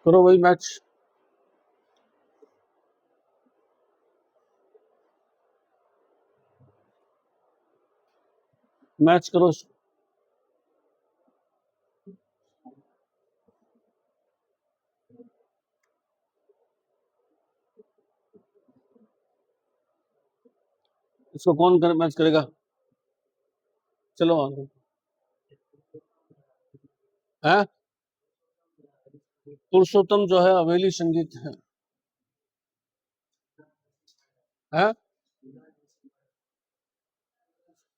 करो वही match. Match करो। इसको कौन मैच करेगा? चलो आगे है। पुरुषोत्तम जो है हवेली संगीत है?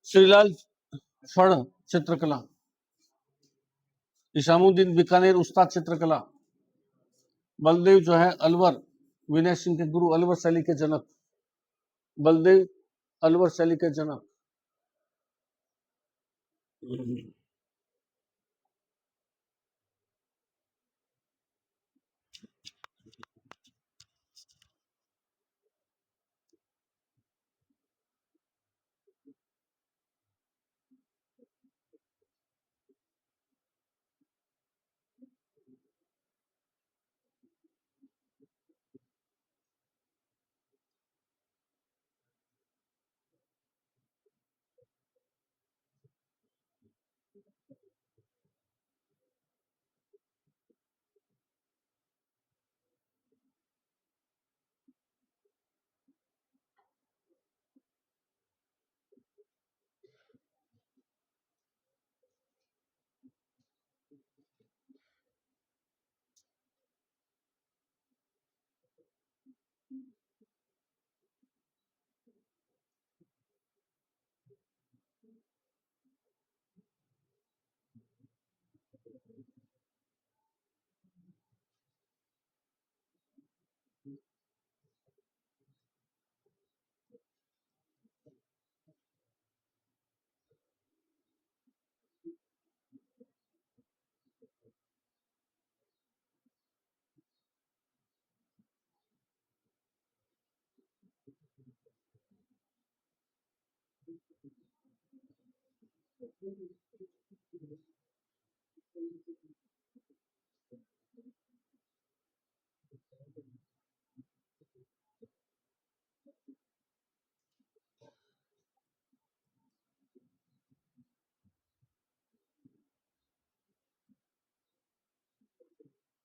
श्रीलाल फड़ चित्रकला, इसामुद्दीन बीकानेर उस्ताद चित्रकला, बलदेव जो है अलवर, विनय सिंह के गुरु, अलवर शैली के जनक, बलदेव अलवर शैली के जनक।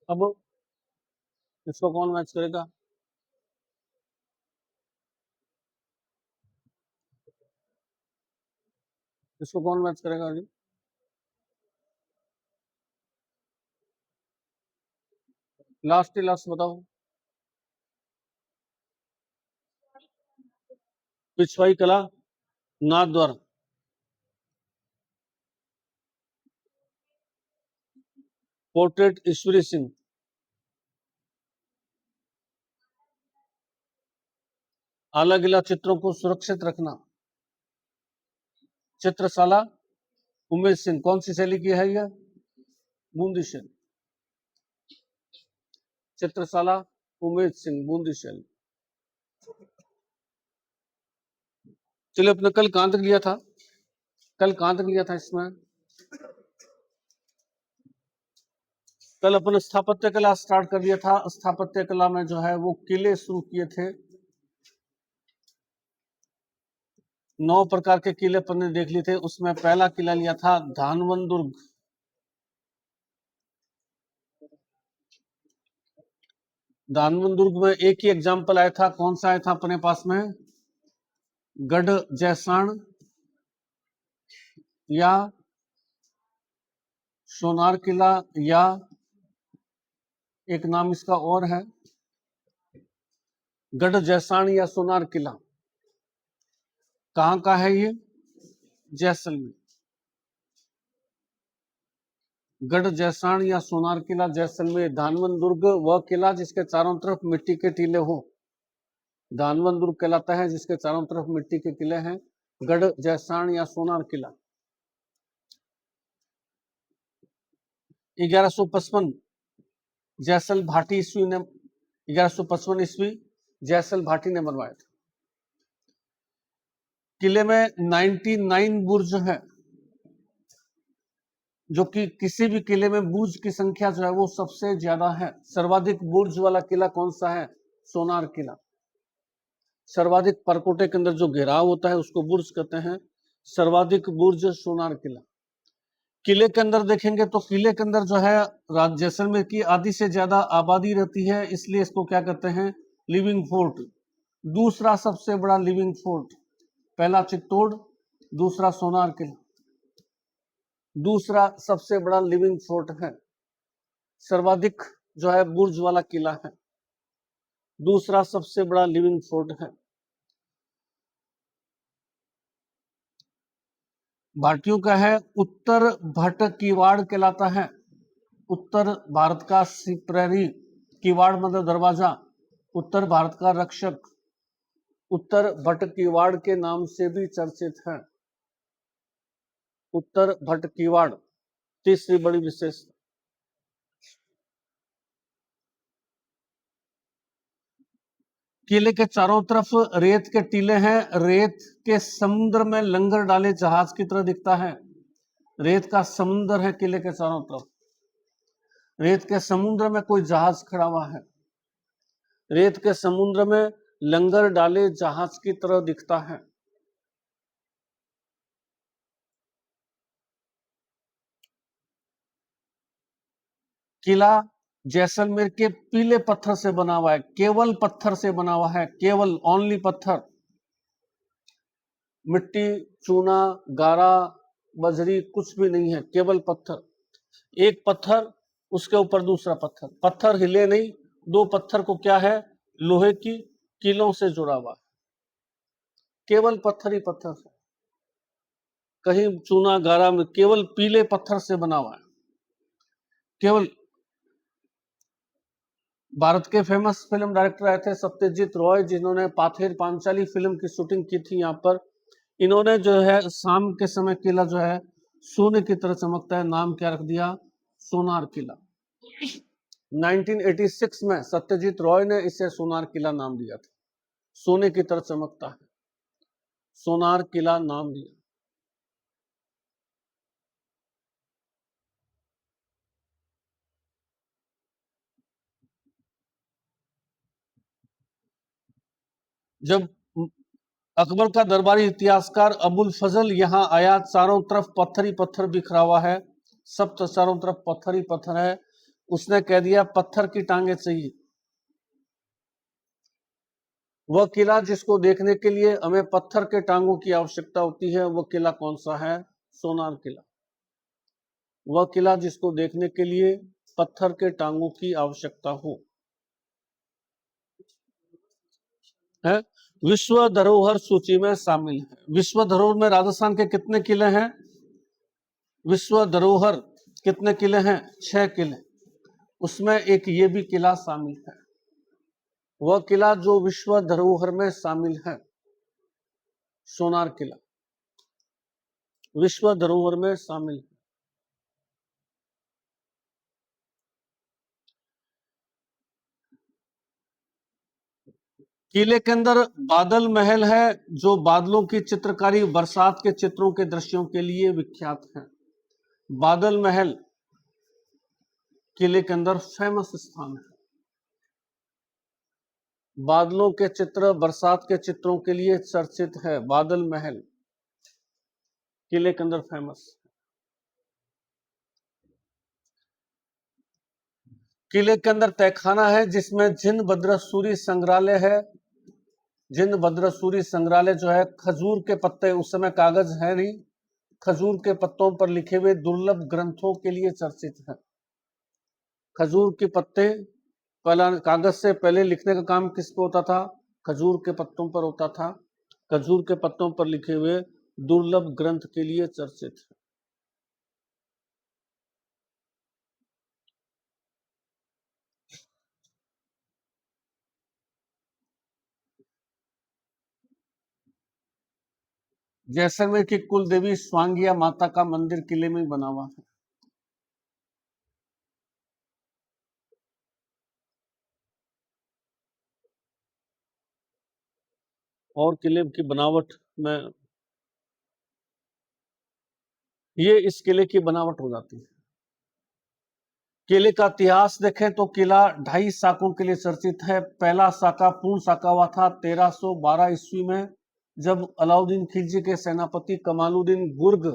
अब इसको कौन मैच करेगा? इसको कौन मैच करेगा जी? लास्ट बताओ। पिछवाई कला नाथद्वारा, पोर्ट्रेट ईश्वरी सिंह, आला गिला चित्रों को सुरक्षित रखना, चित्रशाला उमेश सिंह। कौन सी शैली की है यह? बूंदी शैली। चित्रशाला उमेश सिंह, बूंदी शैली। चलिए, अपने कल कहां तक लिया था? कल कहां तक लिया था इसमें? कल अपन स्थापत्य कला स्टार्ट कर दिया था। स्थापत्य कला में जो है वो किले शुरू किए थे। 9 प्रकार के किले अपन ने देख लिए थे। उसमें पहला किला लिया था धानवन दुर्ग। धानवन दुर्ग में एक ही एग्जाम्पल आया था। कौन सा आया था अपने पास में? गढ़ जैसाण या सोनार किला, या एक नाम इसका और है, गढ़ जैसाण या सोनार किला। कहां का है ये? जैसलमेर। गढ़ जैसाण या सोनार किला जैसलमेर। धानवन दुर्ग वह किला जिसके चारों तरफ मिट्टी के टीले हो। दानवन दुर्ग कहलाता है जिसके चारों तरफ मिट्टी के किले हैं। गढ़ जैसाण या सोनार किला 1155 जैसल भाटी ईस्वी ने 1155 ईस्वी जैसल भाटी ने बनवाया था। किले में 99 बुर्ज है, जो कि किसी भी किले में बुर्ज की संख्या जो है वो सबसे ज्यादा है। सर्वाधिक बुर्ज वाला किला कौन सा है? सोनार किला। सर्वाधिक परकोटे के अंदर जो घेराव होता है उसको बुर्ज कहते हैं। सर्वाधिक बुर्ज सोनार किला। किले के अंदर देखेंगे तो किले के अंदर जो है जैसलमेर की आधी से ज्यादा आबादी रहती है, इसलिए इसको क्या कहते हैं? Living fort. दूसरा सबसे बड़ा लिविंग फोर्ट, पहला चित्तौड़, दूसरा सोनार किला। दूसरा सबसे बड़ा लिविंग फोर्ट है। सर्वाधिक जो है बुर्ज वाला किला है। दूसरा सबसे बड़ा लिविंग फोर्ट है। भाटियों का है उत्तर भट्ट किवाड़ कहलाता है। उत्तर भारत का सिप्रहरी, किवाड़ मतलब दरवाजा, उत्तर भारत का रक्षक, उत्तर भट्ट किवाड़ के नाम से भी चर्चित है। उत्तर भट्ट किवाड़ तीसरी बड़ी विशेषता। किले के चारों तरफ रेत के टीले हैं। रेत के समुद्र में लंगर डाले जहाज की तरह दिखता है। रेत का समुद्र है किले के चारों तरफ। रेत के समुद्र में कोई जहाज खड़ा हुआ है। रेत के समुद्र में लंगर डाले जहाज की तरह दिखता है। किला जैसलमेर के पीले पत्थर से बना हुआ है। केवल पत्थर से बना हुआ है, केवल ओनली पत्थर। मिट्टी, चूना, गारा, बजरी कुछ भी नहीं है, केवल पत्थर। एक पत्थर, उसके ऊपर दूसरा पत्थर, पत्थर हिले नहीं। दो पत्थर को क्या है? लोहे की कीलों से जुड़ा हुआ है। केवल पत्थर ही पत्थर है, कहीं चूना गारा में, केवल पीले पत्थर से बना हुआ है। केवल भारत के फेमस फिल्म डायरेक्टर आए थे सत्यजीत रॉय, जिन्होंने पाथेर पांचाली फिल्म की शूटिंग की थी यहाँ पर। इन्होंने जो है शाम के समय किला जो है सोने की तरह चमकता है, नाम क्या रख दिया? सोनार किला। 1986 में सत्यजीत रॉय ने इसे सोनार किला नाम दिया था। सोने की तरह चमकता है, सोनार किला नाम दिया। जब अकबर का दरबारी इतिहासकार अबुल फजल यहाँ आया, चारों तरफ पत्थर ही पत्थर बिखरा हुआ है, सब तो चारों तरफ पत्थर ही पत्थर है। उसने कह दिया पत्थर की टांगे चाहिए। वह किला जिसको देखने के लिए हमें पत्थर के टांगों की आवश्यकता होती है, वह किला कौन सा है? सोनार किला। वह किला जिसको देखने के लिए पत्थर के टांगों की आवश्यकता हो है, विश्व धरोहर सूची में शामिल है। विश्व धरोहर में राजस्थान के कितने किले हैं? विश्व धरोहर कितने किले हैं? 6 किले। उसमें एक ये भी किला शामिल है। वह किला जो विश्व धरोहर में शामिल है, सोनार किला विश्व धरोहर में शामिल है। किले के अंदर बादल महल है, जो बादलों की चित्रकारी, बरसात के चित्रों के दृश्यों के लिए विख्यात है। बादल महल किले के अंदर फेमस स्थान है। बादलों के चित्र, बरसात के चित्रों के लिए चर्चित है। बादल महल किले के अंदर फेमस। किले के अंदर तहखाना है जिसमें जिन भद्रसूरी संग्रहालय है। जिन भद्रसूरी संग्रहालय जो है, खजूर के पत्ते, उस समय कागज है नहीं, खजूर के पत्तों पर लिखे हुए दुर्लभ ग्रंथों के लिए चर्चित है। खजूर के पत्ते, पहला कागज से पहले लिखने का काम किस पे होता था? खजूर के पत्तों पर होता था। खजूर के पत्तों पर लिखे हुए दुर्लभ ग्रंथ के लिए चर्चित है। जैसलमेर की कुल देवी स्वांगिया माता का मंदिर किले में बना हुआ है। और किले की बनावट में ये इस किले की बनावट हो जाती है। किले का इतिहास देखें तो किला 2.5 साकों के लिए चर्चित है। पहला साका पूर्ण साका हुआ था 1312 ईस्वी में, जब अलाउद्दीन खिलजी के सेनापति कमालुद्दीन गुर्ग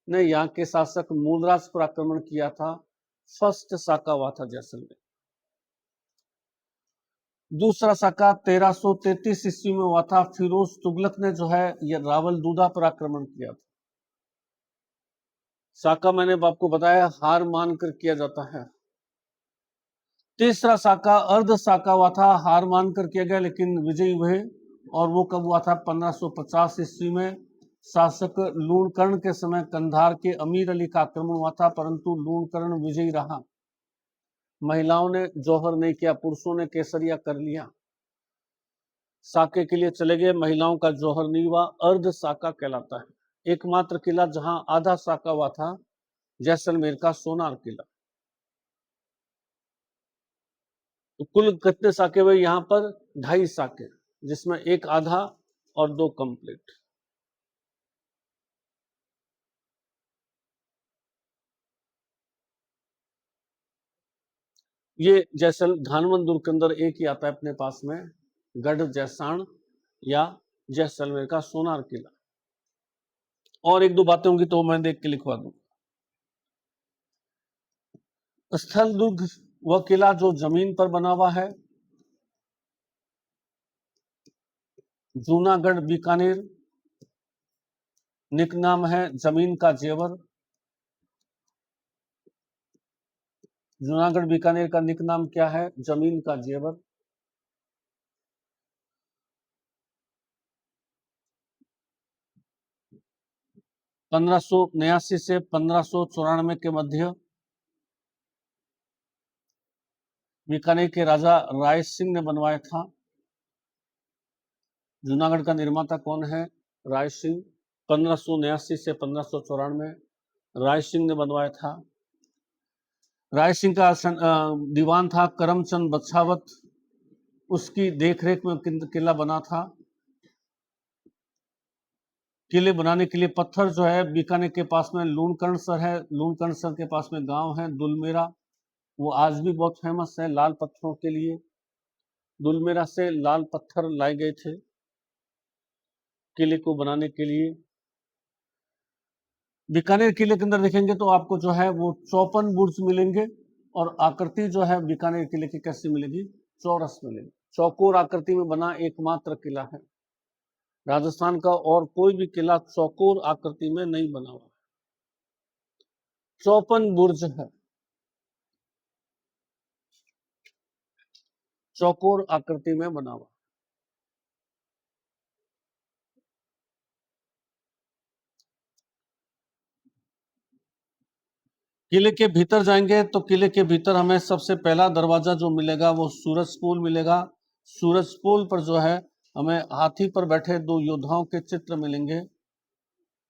ने यहाँ के शासक मूलराज पर आक्रमण किया था। फर्स्ट साका हुआ था जैसलमेर। दूसरा साका 1333 ईस्वी में हुआ था। फिरोज तुगलक ने जो है ये रावल दूदा पर आक्रमण किया था। साका मैंने आपको बताया हार मानकर किया जाता है। तीसरा साका अर्ध साका हुआ था, हार मानकर किया गया लेकिन विजयी हुए, और वो कब हुआ था? 1550 ईस्वी में। शासक लूणकर्ण के समय कंधार के अमीर अली का आक्रमण हुआ था, परंतु लूणकर्ण विजयी रहा। महिलाओं ने जौहर नहीं किया, पुरुषों ने केसरिया कर लिया। साके के लिए चले गए, महिलाओं का जौहर नहीं हुआ, अर्ध साका कहलाता है। एकमात्र किला जहां आधा साका हुआ था जैसलमेर का सोनार किला। तो कुल कितने साके हुए यहाँ पर? 2.5 साके, जिसमें एक आधा और 2 कंप्लीट। ये जैसल धानवंत दुर्ग के अंदर एक ही आता है अपने पास में, गढ़ जैसाण या जैसलमेर का सोनार किला। और एक दो बातें होंगी तो मैं देख के लिखवा दूं। स्थल दुर्ग वह किला जो जमीन पर बना हुआ है। जूनागढ़ बीकानेर निक नाम है जमीन का जेवर। जूनागढ़ बीकानेर का निक नाम क्या है? जमीन का जेवर। पंद्रह सौ 89 से 1594 के मध्य बीकानेर के राजा राय सिंह ने बनवाया था। जूनागढ़ का निर्माता कौन है? राय सिंह। 1589 से 1594 राय सिंह ने बनवाया था। राय सिंह का दीवान था करमचंद बछावत, उसकी देखरेख में किला बना था। किले बनाने के लिए पत्थर जो है बीकानेर के पास में लूणकरणसर है, लूणकरणसर के पास में गांव है दुलमेरा, वो आज भी बहुत फेमस है लाल पत्थरों के लिए। दुलमेरा से लाल पत्थर लाए गए थे किले को बनाने के लिए। बीकानेर किले के अंदर देखेंगे तो आपको जो है वो 54 बुर्ज मिलेंगे, और आकृति जो है बीकानेर किले की कैसी मिलेगी? चौरस मिलेगी। चौकोर आकृति में बना एकमात्र किला है। राजस्थान का और कोई भी किला चौकोर आकृति में नहीं बना हुआ। 54 बुर्ज है, चौकोर आकृति में बना हुआ। किले के भीतर जाएंगे तो किले के भीतर हमें सबसे पहला दरवाजा जो मिलेगा वो सूरजपोल मिलेगा। सूरजपोल पर जो है हमें हाथी पर बैठे 2 योद्धाओं के चित्र मिलेंगे।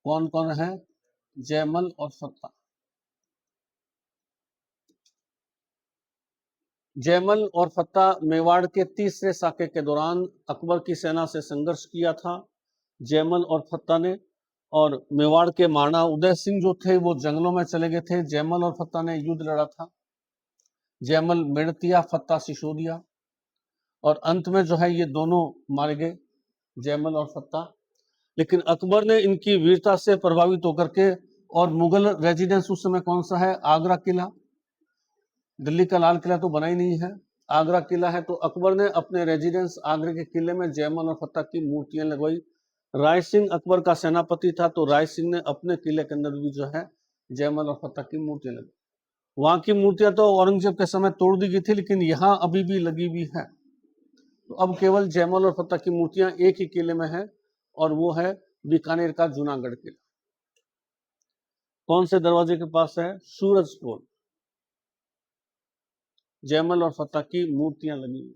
कौन कौन है? जयमल और फत्ता। जयमल और फत्ता मेवाड़ के तीसरे साके के दौरान अकबर की सेना से संघर्ष किया था, जयमल और फत्ता ने। और मेवाड़ के महाराणा उदय सिंह जो थे वो जंगलों में चले गए थे। जयमल और फत्ता ने युद्ध लड़ा था। जयमल मेड़तिया, फत्ता सिसोदिया, और अंत में जो है ये दोनों मारे गए, जयमल और फत्ता। लेकिन अकबर ने इनकी वीरता से प्रभावित होकर के, और मुगल रेजिडेंस उस समय कौन सा है? आगरा किला। दिल्ली का लाल किला तो बना ही नहीं है, आगरा किला है। तो अकबर ने अपने रेजिडेंस आगरे के किले में जयमल और फत्ता की मूर्तियां लगवाई। राय सिंह अकबर का सेनापति था, तो राय सिंह ने अपने किले के अंदर भी जो है जयमल और फत्ता की मूर्तियां लगाई। वहां की मूर्तियां तो औरंगजेब के समय तोड़ दी गई थी, लेकिन यहाँ अभी भी लगी हुई है। तो अब केवल जयमल और फत्ता की मूर्तियां एक ही किले में है, और वो है बीकानेर का जूनागढ़ किला। कौन से दरवाजे के पास है? सूरजपोल। जयमल और फत्ता की मूर्तियां लगी हुई।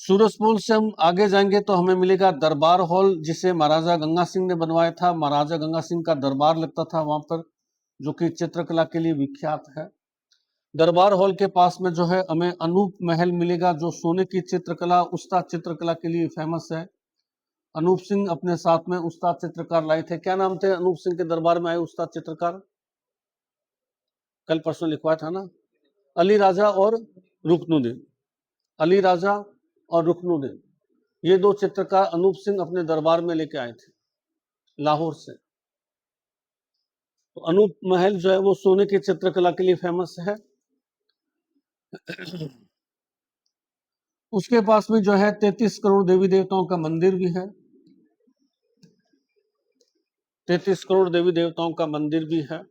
सूरजपोल से हम आगे जाएंगे तो हमें मिलेगा दरबार हॉल, जिसे महाराजा गंगा सिंह ने बनवाया था। महाराजा गंगा सिंह का दरबार लगता था वहां पर, जो कि चित्रकला के लिए विख्यात है। दरबार हॉल के पास में जो है हमें अनूप महल मिलेगा, जो सोने की चित्रकला, उस्ताद चित्रकला के लिए फेमस है। अनूप सिंह अपने साथ में उस्ताद चित्रकार लाए थे। क्या नाम थे अनूप सिंह के दरबार में आए उस्ताद चित्रकार? कल परसों लिखवाया था ना, अली राजा और रुकनुद्दीन। अली राजा और रुकनुद्दीन, ये दो चित्रकार अनूप सिंह अपने दरबार में लेके आए थे लाहौर से। तो अनूप महल जो है वो सोने की चित्रकला के लिए फेमस है। उसके पास में जो है 33 करोड़ देवी देवताओं का मंदिर भी है। 33 करोड़ देवी देवताओं का मंदिर भी है।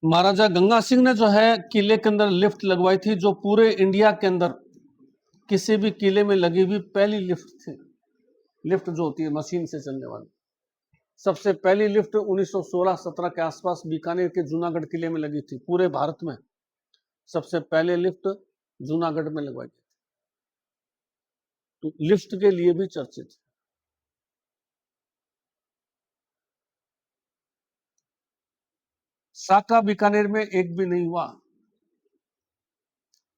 महाराजा गंगा सिंह ने जो है किले के अंदर लिफ्ट लगवाई थी, जो पूरे इंडिया के अंदर किसी भी किले में लगी हुई पहली लिफ्ट थी। लिफ्ट जो होती है मशीन से चलने वाली, सबसे पहली लिफ्ट 1916-17 के आसपास बीकानेर के जूनागढ़ किले में लगी थी। पूरे भारत में सबसे पहले लिफ्ट जूनागढ़ में लगवाई थी। तो लिफ्ट के लिए भी चर्चित है। साका बीकानेर में एक भी नहीं हुआ।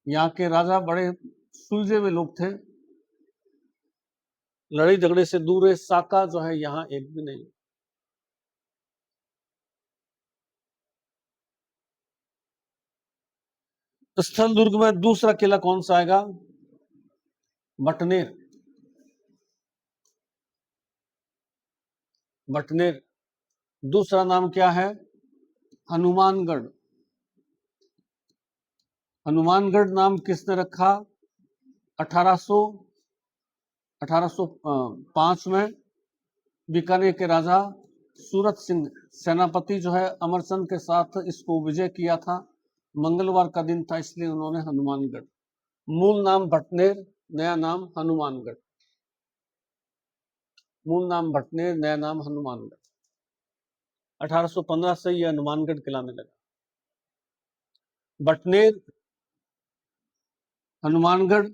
यहाँ के राजा बड़े सुलझे हुए लोग थे, लड़ाई झगड़े से दूर है। साका जो है यहाँ एक भी नहीं। स्थल दुर्ग में दूसरा किला कौन सा आएगा? बटनेर। बटनेर। दूसरा नाम क्या है? हनुमानगढ़। हनुमानगढ़ नाम किसने रखा? 1805 में बीकानेर के राजा सूरत सिंह सेनापति जो है अमरचंद के साथ इसको विजय किया था। मंगलवार का दिन था, इसलिए उन्होंने हनुमानगढ़। मूल नाम भटनेर, नया नाम हनुमानगढ़। मूल नाम भटनेर, नया नाम हनुमानगढ़। 1815 से यह हनुमानगढ़ कहलाने लगा। बटनेर, हनुमानगढ़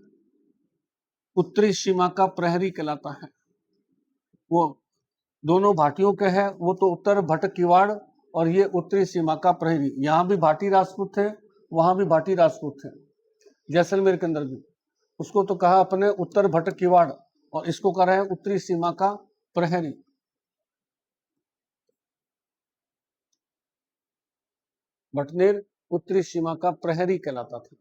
उत्तरी सीमा का प्रहरी कहलाता है। वो दोनों भाटियों के हैं, वो तो उत्तर भट्ट किवाड़ और ये उत्तरी सीमा का प्रहरी। यहाँ भी भाटी राजपूत थे, वहां भी भाटी राजपूत थे, जैसलमेर के अंदर भी। उसको तो कहा अपने उत्तर भट्ट किवाड़ और इसको कह रहे हैं उत्तरी सीमा का प्रहरी। बटनेर उत्तरी सीमा का प्रहरी कहलाता था।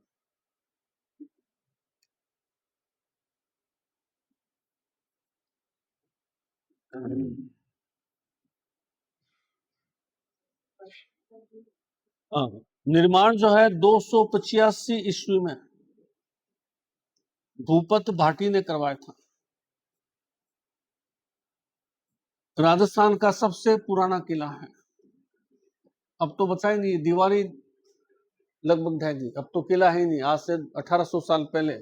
निर्माण जो है 285 ईस्वी में भूपत भाटी ने करवाया था। राजस्थान का सबसे पुराना किला है। अब तो बचा ही नहीं, दीवारी लगभग ढह गई, अब तो किला ही नहीं। आज से 1800 साल पहले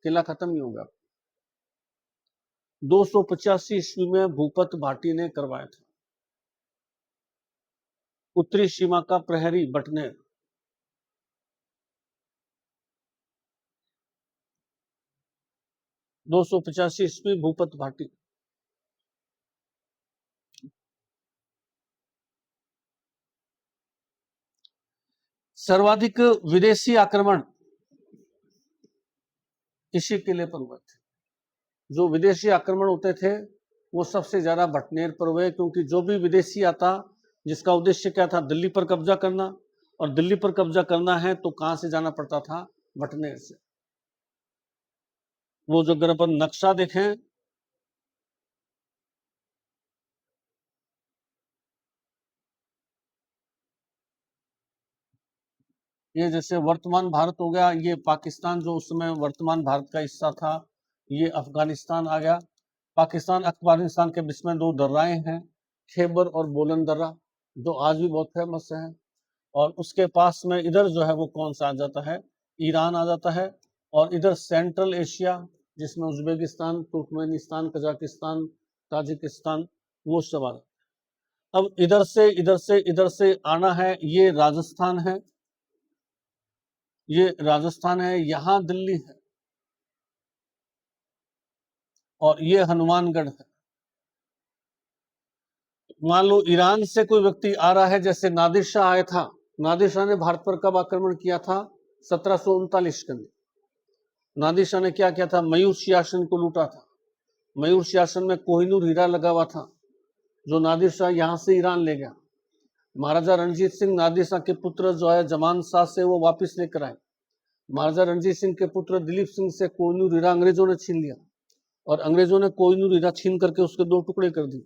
किला खत्म ही होगा। 285 ईस्वी में भूपत भाटी ने करवाया था। उत्तरी सीमा का प्रहरी बटनेर। 285 ईस्वी भूपत भाटी। सर्वाधिक विदेशी आक्रमण इसी किले पर हुए थे। जो विदेशी आक्रमण होते थे वो सबसे ज्यादा बटनेर पर हुए, क्योंकि जो भी विदेशी आता जिसका उद्देश्य क्या था? दिल्ली पर कब्जा करना। और दिल्ली पर कब्जा करना है तो कहां से जाना पड़ता था? बटनेर से। वो जो अगर अपन नक्शा देखें, ये जैसे वर्तमान भारत हो गया, ये पाकिस्तान जो उस समय वर्तमान भारत का हिस्सा था, ये अफगानिस्तान आ गया। पाकिस्तान अफगानिस्तान के बीच में दो दर्राएं हैं, खैबर और बोलन दर्रा, जो आज भी बहुत फेमस है। और उसके पास में इधर जो है वो कौन सा आ जाता है? ईरान आ जाता है। और इधर सेंट्रल एशिया, जिसमें उज्बेकिस्तान, तुर्कमेनिस्तान, कजाकिस्तान, ताजिकिस्तान वो सब आ रहा है। अब इधर से आना है, ये राजस्थान है, ये राजस्थान है, यहां दिल्ली है और ये हनुमानगढ़ है। मान लो ईरान से कोई व्यक्ति आ रहा है, जैसे नादिर शाह आया था। नादिर शाह ने भारत पर कब आक्रमण किया था? 1739 के अंदर। नादिर शाह ने क्या किया था? मयूर सिंहासन को लूटा था। मयूर सिंहासन में कोहिनूर हीरा लगा हुआ था, जो नादिर शाह यहां से ईरान ले गया। महाराजा रणजीत सिंह नादिर शाह के पुत्र जो है जमान शाह से वो वापस लेकर आए। महाराजा रणजीत सिंह के पुत्र दिलीप सिंह से कोहिनूर हीरा अंग्रेजों ने छीन लिया और अंग्रेजों ने कोहिनूर हीरा छीन करके उसके 2 टुकड़े कर दिए,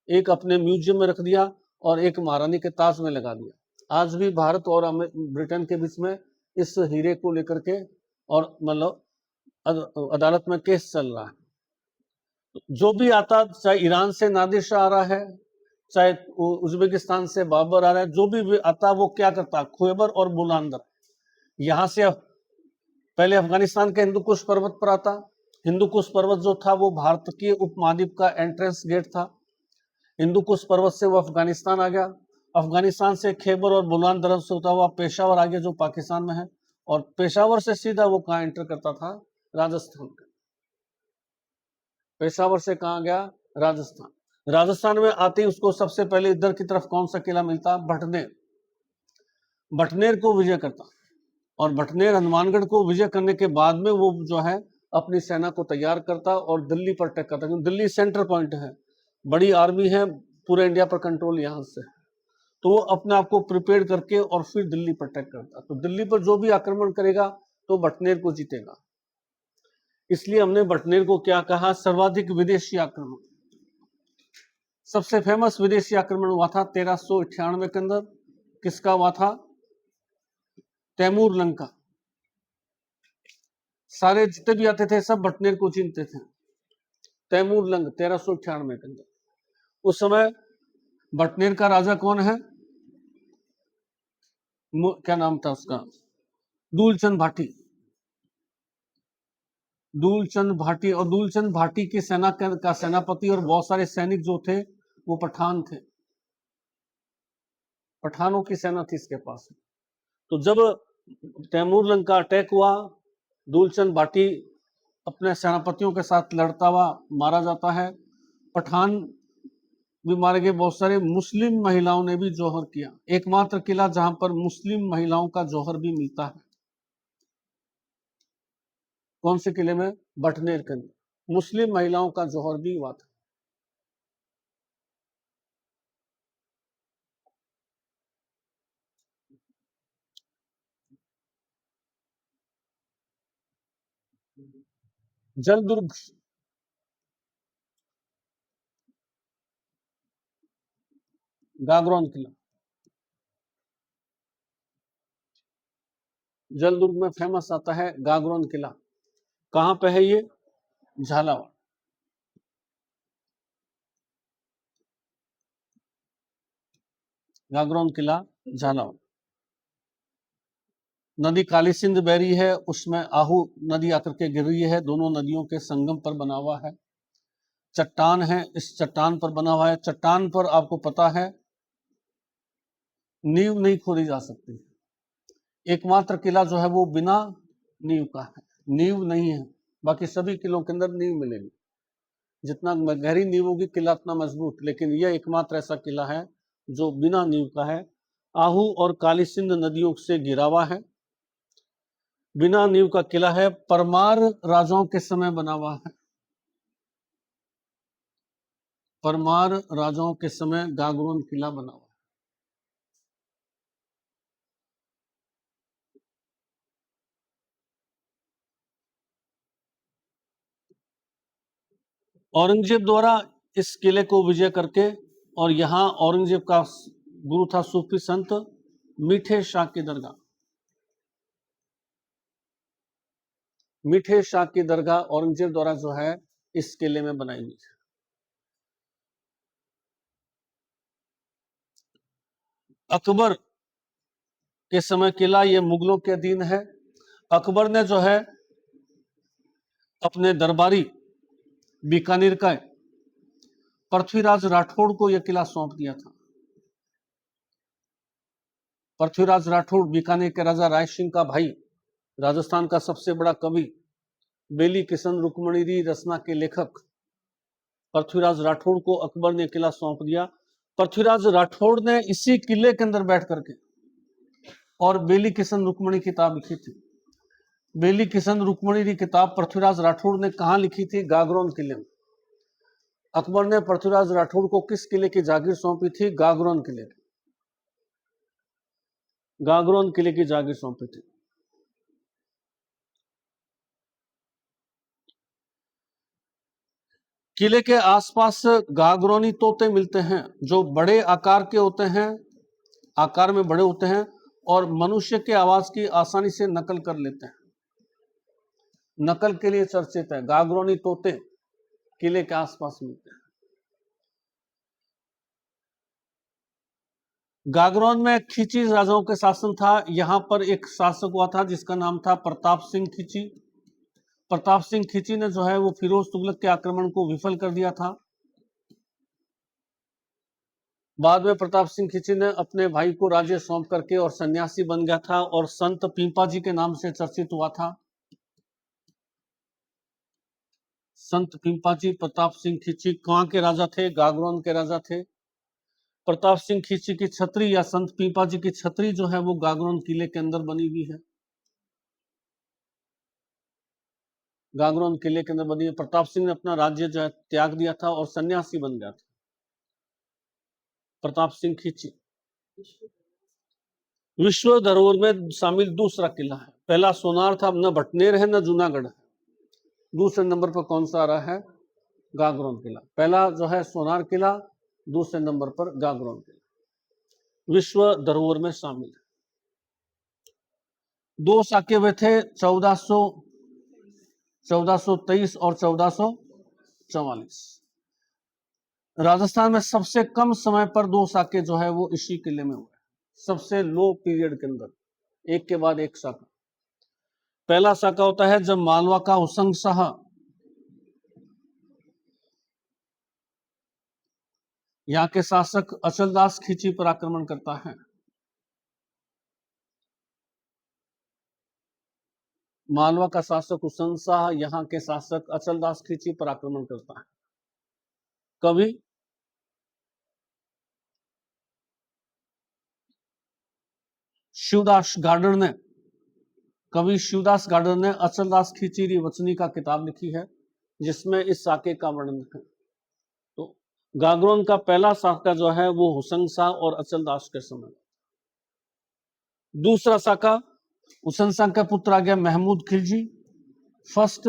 एक अपने म्यूजियम में रख दिया और एक महारानी के ताज में लगा दिया। आज भी भारत और ब्रिटेन के बीच में इस हीरे को लेकर के और मतलब अदालत में केस चल रहा है। जो भी आता, चाहे ईरान से नादिर शाह आ रहा है, चाहे उज्बेकिस्तान से बाबर आ रहा है, जो भी आता वो क्या करता? ख्वेबर और बुलंदर, यहां से पहले अफगानिस्तान के हिंदू कुश पर्वत पर आता। हिंदू कुश पर्वत जो था वो भारत के उपमहाद्वीप का एंट्रेंस गेट था। हिंदू कुश पर्वत से वो अफगानिस्तान आ गया। अफगानिस्तान से खैबर और बुलंदर से होता हुआ पेशावर आ गया, जो पाकिस्तान में है, और पेशावर से सीधा वो कहाँ एंटर करता था? राजस्थान। पेशावर से कहाँ गया? राजस्थान। राजस्थान में आते ही उसको सबसे पहले इधर की तरफ कौन सा किला मिलता? भटनेर। भटनेर को विजय करता और भटनेर हनुमानगढ़ को विजय करने के बाद में वो जो है अपनी सेना को तैयार करता और दिल्ली पर अटैक करता, क्योंकि दिल्ली सेंटर पॉइंट है, बड़ी आर्मी है, पूरे इंडिया पर कंट्रोल यहां से, तो वो अपने आप को प्रिपेयर करके और फिर दिल्ली पर अटैक करता। तो दिल्ली पर जो भी आक्रमण करेगा तो भटनेर को जीतेगा। इसलिए हमने भटनेर को क्या कहा? सर्वाधिक विदेशी आक्रमण। सबसे फेमस विदेशी आक्रमण हुआ था 1398 के अंदर। किसका हुआ था? तैमूर लंका। सारे जितने भी आते थे सब भटनेर को चिनते थे। तैमूर लंग 1398 के अंदर। उस समय भटनेर का राजा कौन है? क्या नाम था उसका? दूलचंद भाटी। दूलचंद भाटी, और दूलचंद भाटी की सेना का सेनापति और बहुत सारे सैनिक जो थे वो पठान थे। पठानों की सेना थी इसके पास। तो जब तैमूर लंग का अटैक हुआ, दूलचंद भाटी अपने सेनापतियों के साथ लड़ता हुआ मारा जाता है। पठान भी मारे गए, बहुत सारे मुस्लिम महिलाओं ने भी जौहर किया। एकमात्र किला जहां पर मुस्लिम महिलाओं का जौहर भी मिलता है, कौन से किले में? भटनेर के अंदर मुस्लिम महिलाओं का जौहर भी हुआ था। जलदुर्ग, गागरोन किला। जलदुर्ग में फेमस आता है गागरोन किला। कहां पे है ये? झालावाड़। गागरोन किला झालावाड़। नदी काली सिंध बह रही है, उसमें आहू नदी आकर के गिर रही है, दोनों नदियों के संगम पर बना हुआ है। चट्टान है, इस चट्टान पर बना हुआ है। चट्टान पर आपको पता है नींव नहीं खोदी जा सकती। एकमात्र किला जो है वो बिना नींव का है, नींव नहीं है। बाकी सभी किलों के अंदर नींव मिलेगी, जितना गहरी नींव होगी किला उतना मजबूत, लेकिन यह एकमात्र ऐसा किला है जो बिना नींव का है। आहू और काली सिंध नदियों से घिरा हुआ है, बिना नींव का किला है। परमार राजाओं के समय बना हुआ है। परमार राजाओं के समय गागरोन किला बना हुआ है। औरंगजेब द्वारा इस किले को विजय करके, और यहां औरंगजेब का गुरु था सूफी संत मीठे शाह की दरगाह। मीठे शाह की दरगाह औरंगजेब द्वारा जो है इस किले में बनाई गई है। अकबर के समय किला ये मुगलों के अधीन है। अकबर ने जो है अपने दरबारी बीकानेर का पृथ्वीराज राठौड़ को यह किला सौंप दिया था। पृथ्वीराज राठौड़ बीकानेर के राजा राय सिंह का भाई, राजस्थान का सबसे बड़ा कवि, बेली किशन रुक्मणी रचना के लेखक पृथ्वीराज राठौड़ को अकबर ने किला सौंप दिया। पृथ्वीराज राठौड़ ने इसी किले के अंदर बैठ करके और बेली किशन रुक्मणी किताब लिखी थी। बेली किशन रुक्मणी की किताब पृथ्वीराज राठौड़ ने कहां लिखी थी? गागरोन किले में। अकबर ने पृथ्वीराज राठौड़ को किस किले की जागीर सौंपी थी? गागरोन किले की। गागरोन किले की जागीर सौंपी थी। किले के आसपास गागरोनी तोते मिलते हैं जो बड़े आकार के होते हैं, आकार में बड़े होते हैं और मनुष्य के आवाज की आसानी से नकल कर लेते हैं। नकल के लिए चर्चित है। गागरोनी तोते किले के आसपास मिलते हैं। गागरोन में खींची राजाओं के शासन था। यहां पर एक शासक हुआ था जिसका नाम था प्रताप सिंह खींची। प्रताप सिंह खींची ने जो है वो फिरोज तुगलक के आक्रमण को विफल कर दिया था। बाद में प्रताप सिंह खींची ने अपने भाई को राज्य सौंप करके और सन्यासी बन गया था और संत पीपा जी के नाम से चर्चित हुआ था। संत पीपा जी प्रताप सिंह खींची कहां के राजा थे? गागरोन के राजा थे। प्रताप सिंह खींची की छतरी या संत पीपा जी की छतरी जो है वो गागरोन किले के अंदर बनी हुई है। गागरोन किले के अंदर बनी है। प्रताप सिंह ने अपना राज्य जो है त्याग दिया था और सन्यासी बन गया था। प्रताप सिंह खींची विश्व धरोहर में शामिल दूसरा किला है। पहला सोनार था, न भटनेर है न जूनागढ़ है। दूसरे नंबर पर कौन सा आ रहा है? गागरोन किला। पहला जो है सोनार किला, दूसरे नंबर पर गागरोन किला विश्व धरोहर में शामिल है। दो साके हुए थे 1423 और 1444। राजस्थान में सबसे कम समय पर दो साके जो है वो इसी किले में हुए, सबसे लो पीरियड के अंदर, एक के बाद एक साका। पहला साका होता है जब मालवा का हुसंग शाह यहाँ के शासक अचलदास खींची पर आक्रमण करता है। मालवा का शासक हुसंग शाह यहाँ के शासक अचलदास खींची पर आक्रमण करता है। कभी शिवदास गार्डर ने कवि शिवदास गार्डर ने अचलदास खींची री वचनी का किताब लिखी है जिसमें इस साके का वर्णन है। तो गागरोन का पहला साका जो है वो हुसंग शाह और अचलदास के समय। दूसरा साका हुसंग शाह का पुत्र आ गया महमूद खिलजी फर्स्ट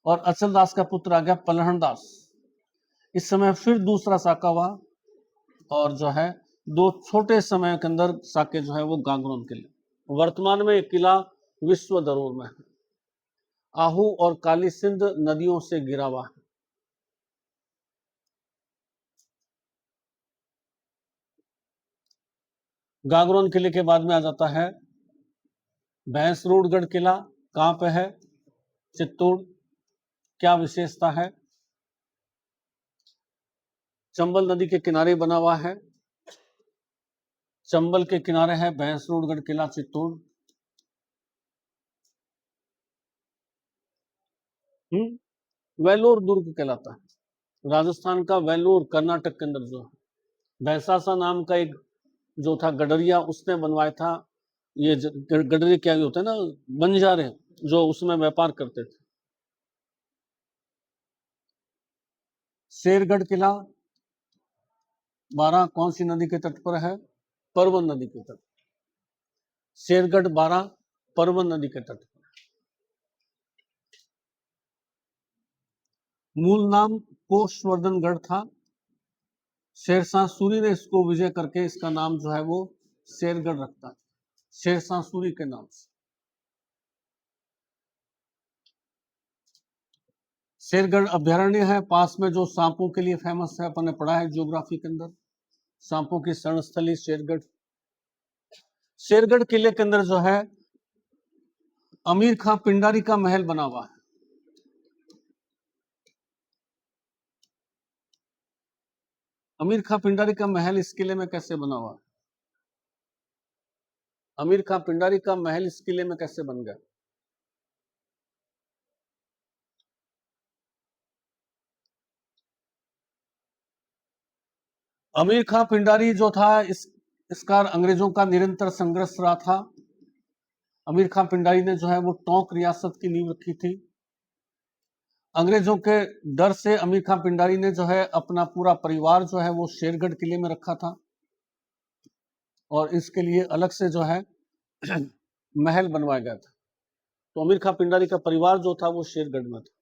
और अचलदास का पुत्र आ गया पलहन दास। इस समय फिर दूसरा साका हुआ और जो है दो छोटे समय के अंदर साके जो है वो गागरोन किले। वर्तमान में एक किला विश्व धरोहर में है। आहू और काली सिंध नदियों से घिरा हुआ है। गागरोन किले के बाद में आ जाता है भैंसरोडगढ़ किला। कहां पे है? चित्तौड़। क्या विशेषता है? चंबल नदी के किनारे बना हुआ है। चंबल के किनारे है भैंसरोडगढ़ किला चित्तौड़। वेलोर दुर्ग कहलाता है। राजस्थान का वेलोर कर्नाटक के अंदर जो है भैंसासा नाम का एक जो था गडरिया उसने बनवाया था। ये गडरिया क्या होते हैं ना, बंजारे जो उसमें व्यापार करते थे। शेरगढ़ किला 12 कौन सी नदी के तट पर है? परवन नदी के तट। शेरगढ़ 12 परवन नदी के तट पर। मूल नाम कोषवर्धनगढ़ था। शेरशाह सूरी ने इसको विजय करके इसका नाम जो है वो शेरगढ़ रखता है, शेरशाह सूरी के नाम से। शेरगढ़ अभ्यारण्य है पास में जो सांपों के लिए फेमस है, अपन ने पढ़ा है ज्योग्राफी के अंदर। सांपों की शरणस्थली शेरगढ़। शेरगढ़ किले के अंदर जो है अमीर खां पिंडारी का महल बना हुआ है। अमीर खां पिंडारी का महल इस किले में कैसे बना हुआ? अमीर खां पिंडारी का महल इस किले में कैसे बन गया? अमीर खां पिंडारी जो था इसका अंग्रेजों का निरंतर संघर्ष रहा था। अमीर खां पिंडारी ने जो है वो टोंक रियासत की नींव रखी थी। अंग्रेजों के डर से अमीर खां पिंडारी ने जो है अपना पूरा परिवार जो है वो शेरगढ़ किले में रखा था और इसके लिए अलग से जो है महल बनवाया गया था। तो अमीर खां पिंडारी का परिवार जो था वो शेरगढ़ में था।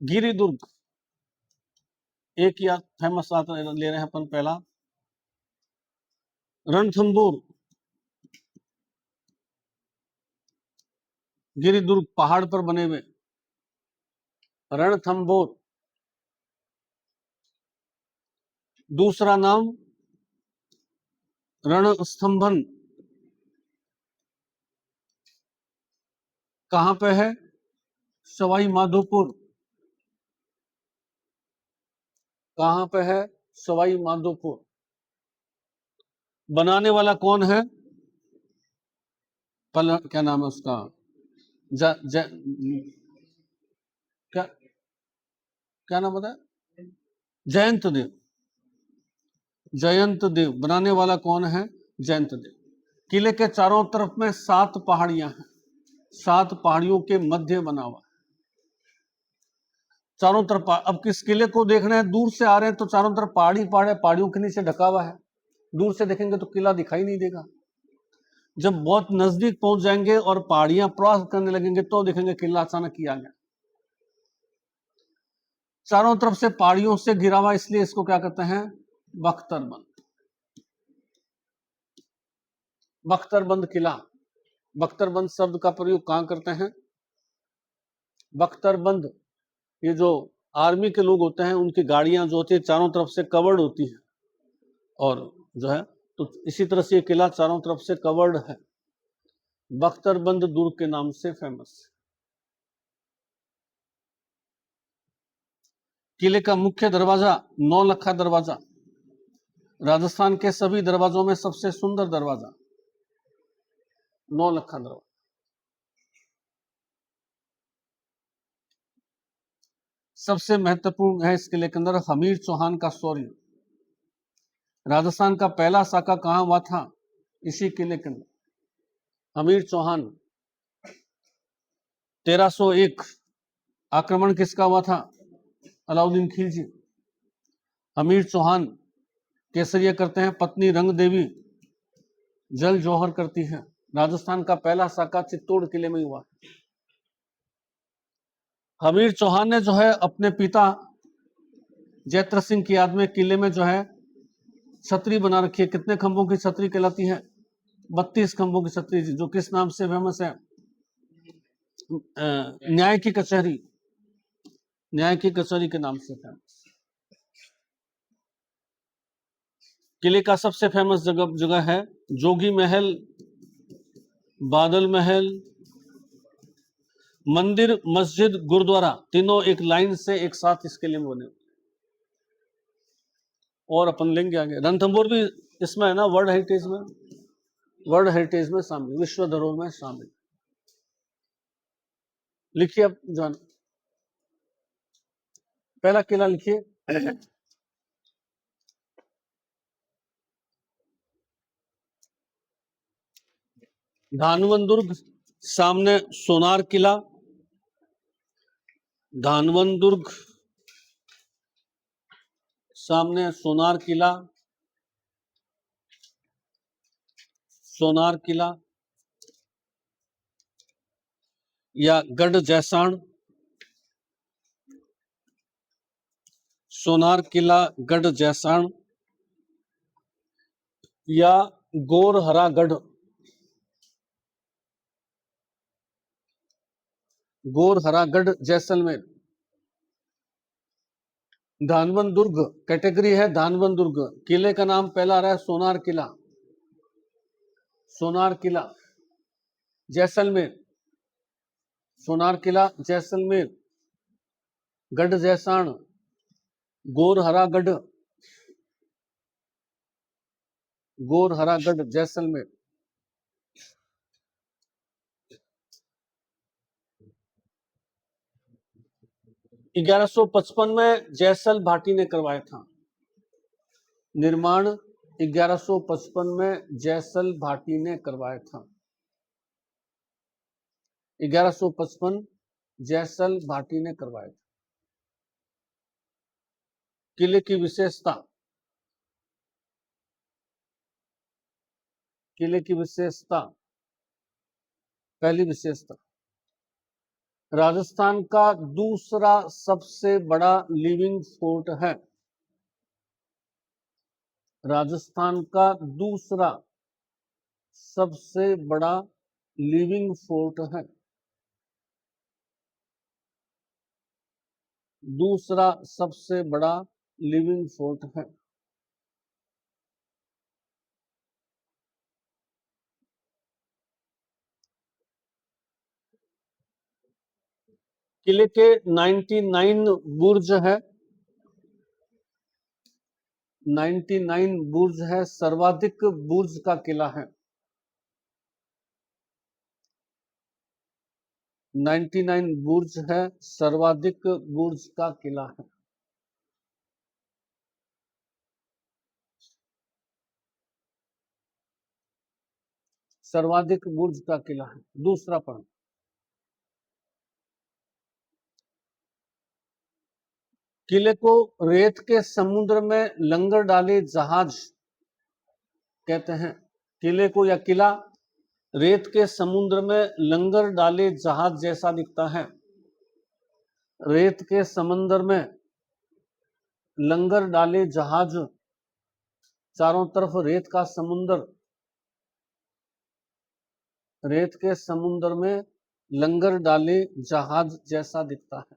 गिरिदुर्ग, एक या फेमस ले रहे हैं अपन पहला। रणथंबोर, गिरिदुर्ग पहाड़ पर बने हुए। रणथंबोर, दूसरा नाम रणस्तंभन, कहां पे है? सवाई माधोपुर। कहां पे है? सवाई माधोपुर। बनाने वाला कौन है? क्या नाम है उसका? ज, ज, क्या क्या नाम बताया? जयंत देव। जयंत देव बनाने वाला कौन है? जयंत देव। किले के चारों तरफ में 7 पहाड़ियां हैं। 7 पहाड़ियों के मध्य बना हुआ है। चारों तरफ अब किस किले को देख रहे हैं? दूर से आ रहे हैं तो चारों तरफ पहाड़ी पहाड़ है, पहाड़ियों के नीचे ढका हुआ है। दूर से देखेंगे तो किला दिखाई नहीं देगा। जब बहुत नजदीक पहुंच जाएंगे और पहाड़ियां क्रॉस करने लगेंगे तो देखेंगे किला अचानक ही आ गया। चारों तरफ से पहाड़ियों से घिरा हुआ, इसलिए इसको क्या कहते हैं? बख्तरबंद। बख्तरबंद किला। बख्तरबंद शब्द का प्रयोग कहां करते हैं? बख्तरबंद, ये जो आर्मी के लोग होते हैं उनकी गाड़ियां जो होती है चारों तरफ से कवर्ड होती है और जो है तो इसी तरह से ये किला चारों तरफ से कवर्ड है। बख्तरबंद दुर्ग के नाम से फेमस। किले का मुख्य दरवाजा नौलखा दरवाजा, राजस्थान के सभी दरवाजों में सबसे सुंदर दरवाजा नौलखा दरवाजा। सबसे महत्वपूर्ण है इस किले के अंदर हमीर चौहान का शौर्य। राजस्थान का पहला साका कहां हुआ था? इसी किले के अंदर। हमीर चौहान 1301 आक्रमण किसका हुआ था? अलाउद्दीन खिलजी। हमीर चौहान केसरिया करते हैं, पत्नी रंग देवी जल जौहर करती है। राजस्थान का पहला साका चित्तौड़ किले में हुआ। हमीर चौहान ने जो है अपने पिता जैत्र सिंह की याद में किले में जो है छतरी बना रखी है। कितने खंभों की छतरी कहलाती है? 32 खंभों की छतरी, जो किस नाम से फेमस है? न्याय की कचहरी। न्याय की कचहरी के नाम से फेमस। किले का सबसे फेमस जगह है जोगी महल, बादल महल, मंदिर, मस्जिद, गुरुद्वारा, तीनों एक लाइन से एक साथ इस किले में बने। और अपन लेंगे आगे। रणथंबोर भी इसमें है ना, वर्ल्ड हेरिटेज में, वर्ल्ड हेरिटेज में शामिल, विश्व धरोहर में शामिल। लिखिए अब जान, पहला किला लिखिए। धानवन दुर्ग, सामने सोनार किला। धानवन दुर्ग, सामने सोनार किला। सोनार किला या गढ़ जैसाण। सोनार किला, गढ़ जैसाण या गोरहरागढ़। गोरहरागढ़ जैसलमेर। धानवन दुर्ग कैटेगरी है, धानवन दुर्ग। किले का नाम पहला आ रहा है सोनार किला। सोनार किला जैसलमेर। सोनार किला जैसलमेर। गढ़ जैसाण, गोर हरा गढ़, गोर हरा गढ़ जैसलमेर। 1155 में जयसल भाटी ने करवाया था निर्माण। 1155 में जयसल भाटी ने करवाया था। 1155 जयसल भाटी ने करवाया था। किले की विशेषता, किले की विशेषता, पहली विशेषता, राजस्थान का दूसरा सबसे बड़ा लिविंग फोर्ट है। राजस्थान का दूसरा सबसे बड़ा लिविंग फोर्ट है। दूसरा सबसे बड़ा लिविंग फोर्ट है। किले के 99 बुर्ज है। 99 बुर्ज है, सर्वाधिक बुर्ज का किला है। 99 बुर्ज है, सर्वाधिक बुर्ज का किला है। सर्वाधिक बुर्ज का किला है। दूसरा पॉइंट, किले को रेत के समुद्र में लंगर डाले जहाज कहते हैं। किले को या किला रेत के समुद्र में लंगर डाले जहाज जैसा दिखता है। रेत के समंदर में लंगर डाले जहाज, चारों तरफ रेत का समुद्र, रेत के समुद्र में लंगर डाले जहाज जैसा दिखता है।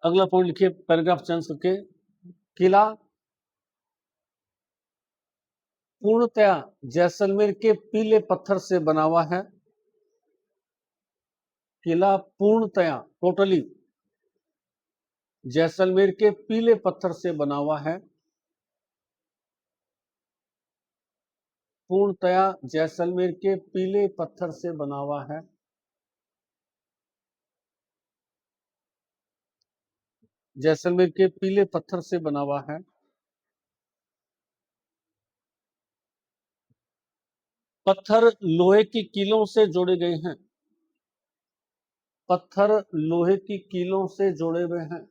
अगला पॉइंट लिखिए पैराग्राफ चेंज करके। किला पूर्णतया जैसलमेर के पीले पत्थर से बना हुआ है। किला पूर्णतया टोटली जैसलमेर के पीले पत्थर से बना हुआ है। पूर्णतया जैसलमेर के पीले पत्थर से बना हुआ है। जैसलमेर के पीले पत्थर से बना हुआ है। पत्थर लोहे की कीलों से जोड़े गए हैं। पत्थर लोहे की कीलों से जोड़े हुए हैं।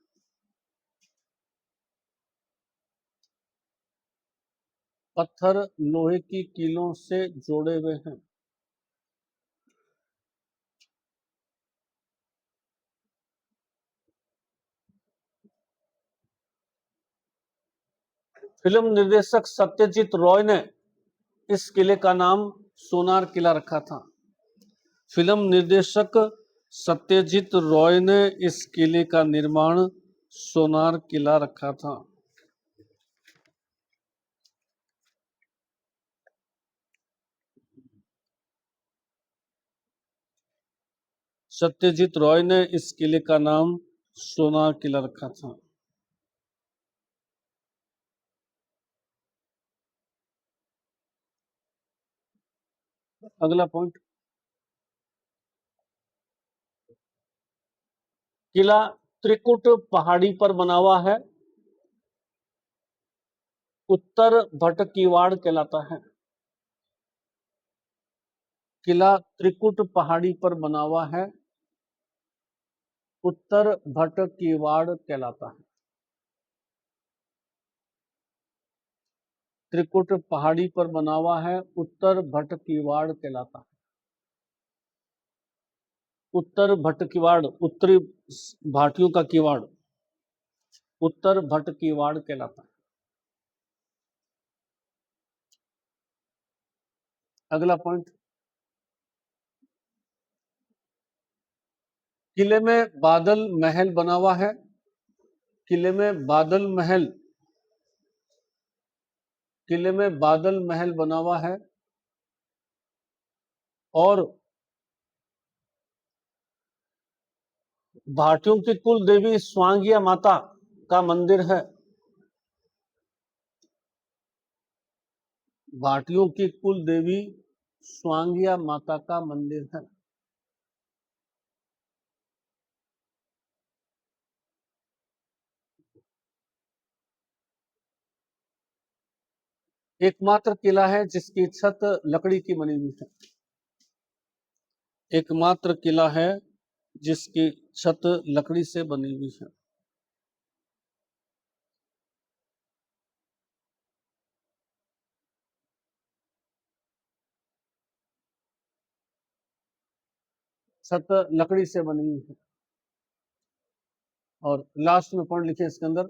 पत्थर लोहे की कीलों से जोड़े हुए हैं। फिल्म निर्देशक सत्यजीत रॉय ने इस किले का नाम सोनार किला रखा था। फिल्म निर्देशक सत्यजीत रॉय ने इस किले का निर्माण सोनार किला रखा था। सत्यजीत रॉय ने इस किले का नाम सोनार किला रखा था। अगला पॉइंट, किला त्रिकुट पहाड़ी पर बना हुआ है। उत्तर भटकीवाड़ कहलाता है। किला त्रिकुट पहाड़ी पर बना हुआ है। उत्तर भटकीवाड़ कहलाता है। त्रिकुट पहाड़ी पर बना हुआ है, उत्तर भटकीवाड़ कहलाता है। उत्तर भटकीवाड़, उत्तरी भाटियों का किवाड़, उत्तर भटकीवाड़ कहलाता है। अगला पॉइंट, किले में बादल महल बना हुआ है। किले में बादल महल किले में बादल महल बना हुआ है और भाटियों की कुल देवी स्वांगिया माता का मंदिर है। भाटियों की कुल देवी स्वांगिया माता का मंदिर है। एकमात्र किला है जिसकी छत लकड़ी की बनी हुई है। एकमात्र किला है जिसकी छत लकड़ी से बनी हुई है। छत लकड़ी से बनी हुई है। और लास्ट में पॉइंट लिखे इसके अंदर,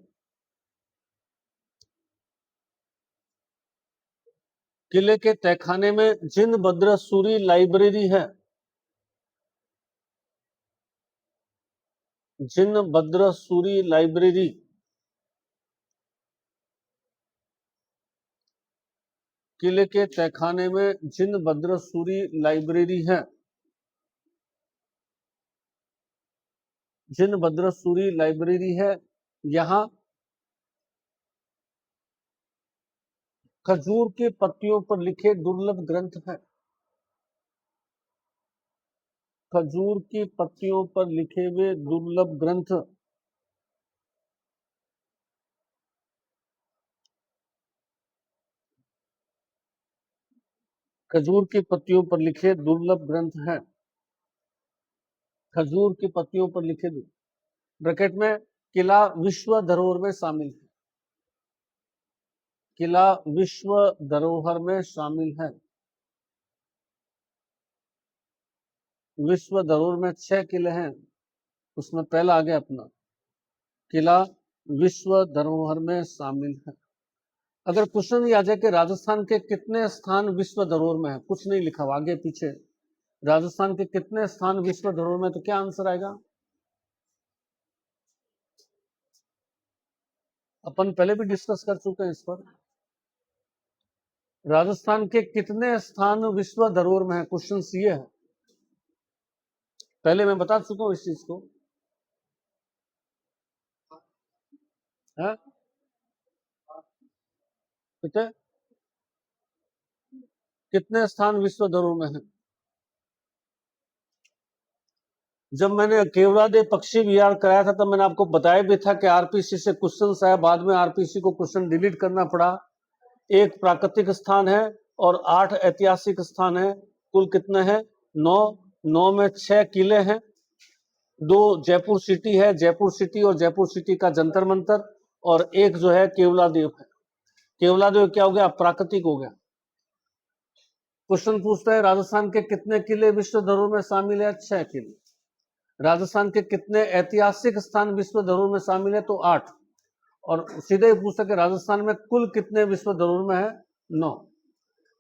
किले के तहखाने में जिन बद्रसूरी लाइब्रेरी है। जिन बद्रसूरी लाइब्रेरी किले के तहखाने में जिन बद्रसूरी लाइब्रेरी है। जिन बद्रसूरी लाइब्रेरी है, यहाँ खजूर के पत्तियों पर लिखे दुर्लभ ग्रंथ हैं। खजूर की पत्तियों पर लिखे हुए दुर्लभ ग्रंथ। खजूर की पत्तियों पर लिखे दुर्लभ ग्रंथ हैं। खजूर की पत्तियों पर लिखे, ब्रैकेट में, किला विश्व धरोहर में शामिल है। किला विश्व धरोहर में शामिल है। विश्व धरोहर में 6 किले हैं, उसमें पहला आ गया अपना किला विश्व धरोहर में शामिल है। अगर क्वेश्चन ये आ जाए कि राजस्थान के कितने स्थान विश्व धरोहर में है, कुछ नहीं लिखा हुआ आगे पीछे, राजस्थान के कितने स्थान विश्व धरोहर में, तो क्या आंसर आएगा? अपन पहले भी डिस्कस कर चुके हैं इस पर। राजस्थान के कितने स्थान विश्व धरोहर में है, क्वेश्चन ये है। पहले मैं बता चुका हूं इस चीज को है? ठीक है, कितने स्थान विश्व धरोहर में है? जब मैंने केवलादेव पक्षी विहार कराया था तब मैंने आपको बताया भी था कि आरपीसी से क्वेश्चन आया, बाद में आरपीसी को क्वेश्चन डिलीट करना पड़ा। एक प्राकृतिक स्थान है और 8 ऐतिहासिक स्थान है। कुल कितने हैं? 9। 9 में 6 किले हैं, 2 जयपुर सिटी है, जयपुर सिटी और जयपुर सिटी का जंतर मंतर, और एक जो है केवलादेव है। केवलादेव क्या हो गया? प्राकृतिक हो गया। क्वेश्चन पूछता है राजस्थान के कितने किले विश्व धरोहर में शामिल है? 6 किले। राजस्थान के कितने ऐतिहासिक स्थान विश्व धरोहर में शामिल है? तो 8। और सीधे पूछा कि राजस्थान में कुल कितने विश्व धरोहर में है? 9।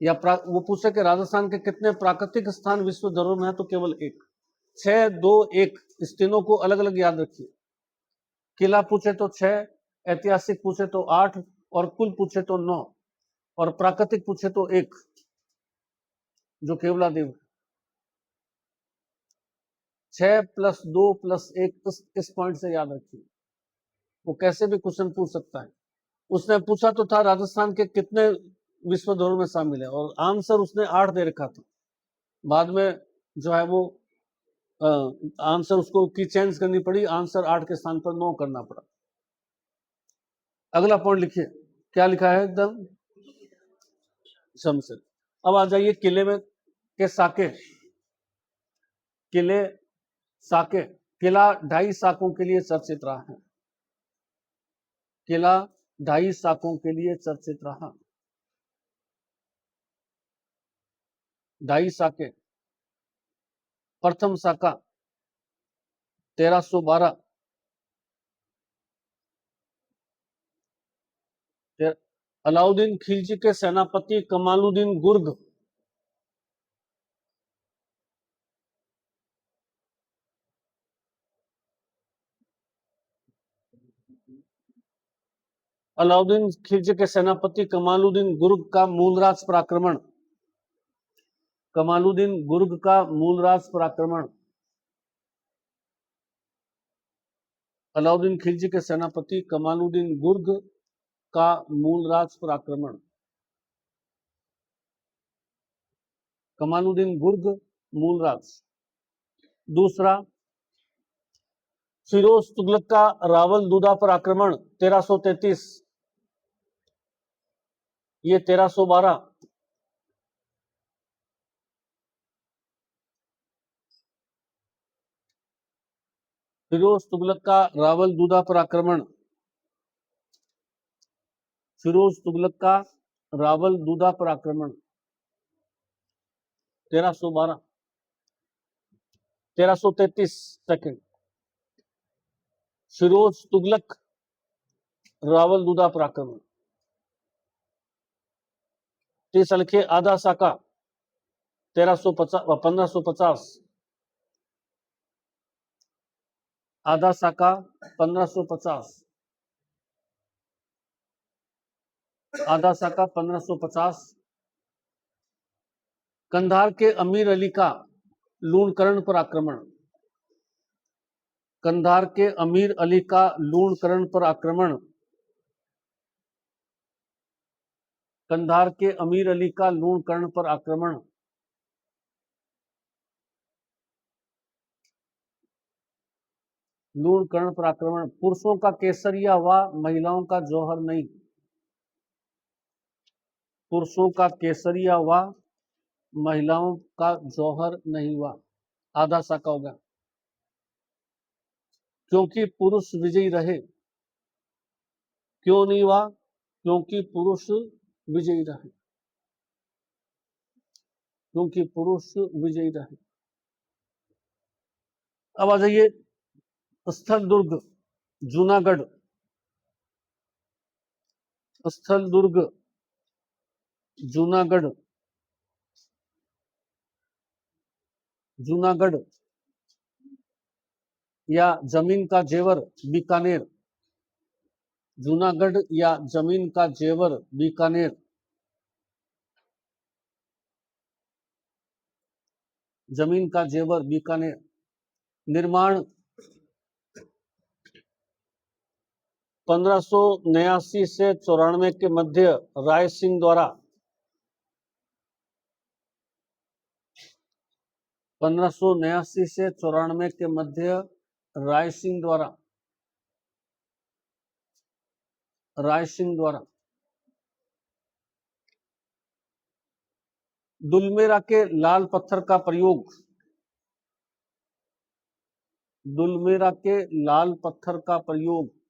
या वो पूछे कि राजस्थान के कितने प्राकृतिक स्थान विश्व धरोहर में है? तो केवल 1। 6, 2, 1, इस तीनों को अलग अलग याद रखिए। किला पूछे तो 6, ऐतिहासिक पूछे तो 8, और कुल पूछे तो 9, और प्राकृतिक पूछे तो 1, जो केवलादेव। 6 + 2 + 1, इस पॉइंट से याद रखिए। वो कैसे भी क्वेश्चन पूछ सकता है। उसने पूछा तो था राजस्थान के कितने विश्व धरोहर में शामिल है, और आंसर उसने 8 दे रखा था। बाद में जो है वो आंसर उसको की चेंज करनी पड़ी, आंसर 8 के स्थान पर 9 करना पड़ा। अगला पॉइंट लिखिए, क्या लिखा है? एकदम शमशेर। अब आ जाइए किले में के साके। किले साके। किला 2.5 साकों के लिए चर्चित रहा है। किला 2.5 साकों के लिए चर्चित रहा। 2.5 साके। प्रथम साका 1312। अलाउद्दीन खिलजी के सेनापति कमालुद्दीन गुर्ग। अलाउद्दीन खिलजी के सेनापति कमालुद्दीन गुर्ग का मूलराज पर आक्रमण। कमालुद्दीन गुर्ग का मूलराज पर आक्रमण। अलाउद्दीन खिलजी के सेनापति कमालुद्दीन गुर्ग का मूलराज पर आक्रमण। कमालुद्दीन गुर्ग मूलराज। दूसरा, फिरोज तुगलक का रावल दूदा पर आक्रमण 1333, ये 1312। फिरोज तुगलक का रावल दूदा पर आक्रमण। फिरोज तुगलक का रावल दूदा पर आक्रमण 1312। 1333 सेकंड। फिरोज तुगलक रावल दूदा पर आक्रमण। 30 लिखे आधा साका 1550। आधा साका 1550। आधा साका 1550। कंधार के अमीर अली का लूणकरण पर आक्रमण। कंधार के अमीर अली का लूणकरण पर आक्रमण। कंधार के अमीर अली का लूणकरण पर आक्रमण। लूणकरण पर आक्रमण। पुरुषों का केसरिया व महिलाओं का जौहर नहीं। पुरुषों का केसरिया व महिलाओं का जौहर नहीं हुआ। आधा साका हो गया। क्योंकि पुरुष विजयी रहे। क्यों नहीं हुआ? क्योंकि पुरुष विजयी रहे। क्योंकि पुरुष विजयी रहे। अब आ जाइए स्थल दुर्ग जूनागढ़। स्थल दुर्ग जूनागढ़। जूनागढ़ या जमीन का जेवर बीकानेर। जूनागढ़ या जमीन का जेवर बीकानेर। जमीन का जेवर बीकानेर। निर्माण 1589 से 94 के मध्य राय सिंह द्वारा। 1589 से 94 के मध्य राय सिंह द्वारा। राय सिंह द्वारा। दुलमेरा के लाल पत्थर का प्रयोग। दुलमेरा के लाल पत्थर का प्रयोग।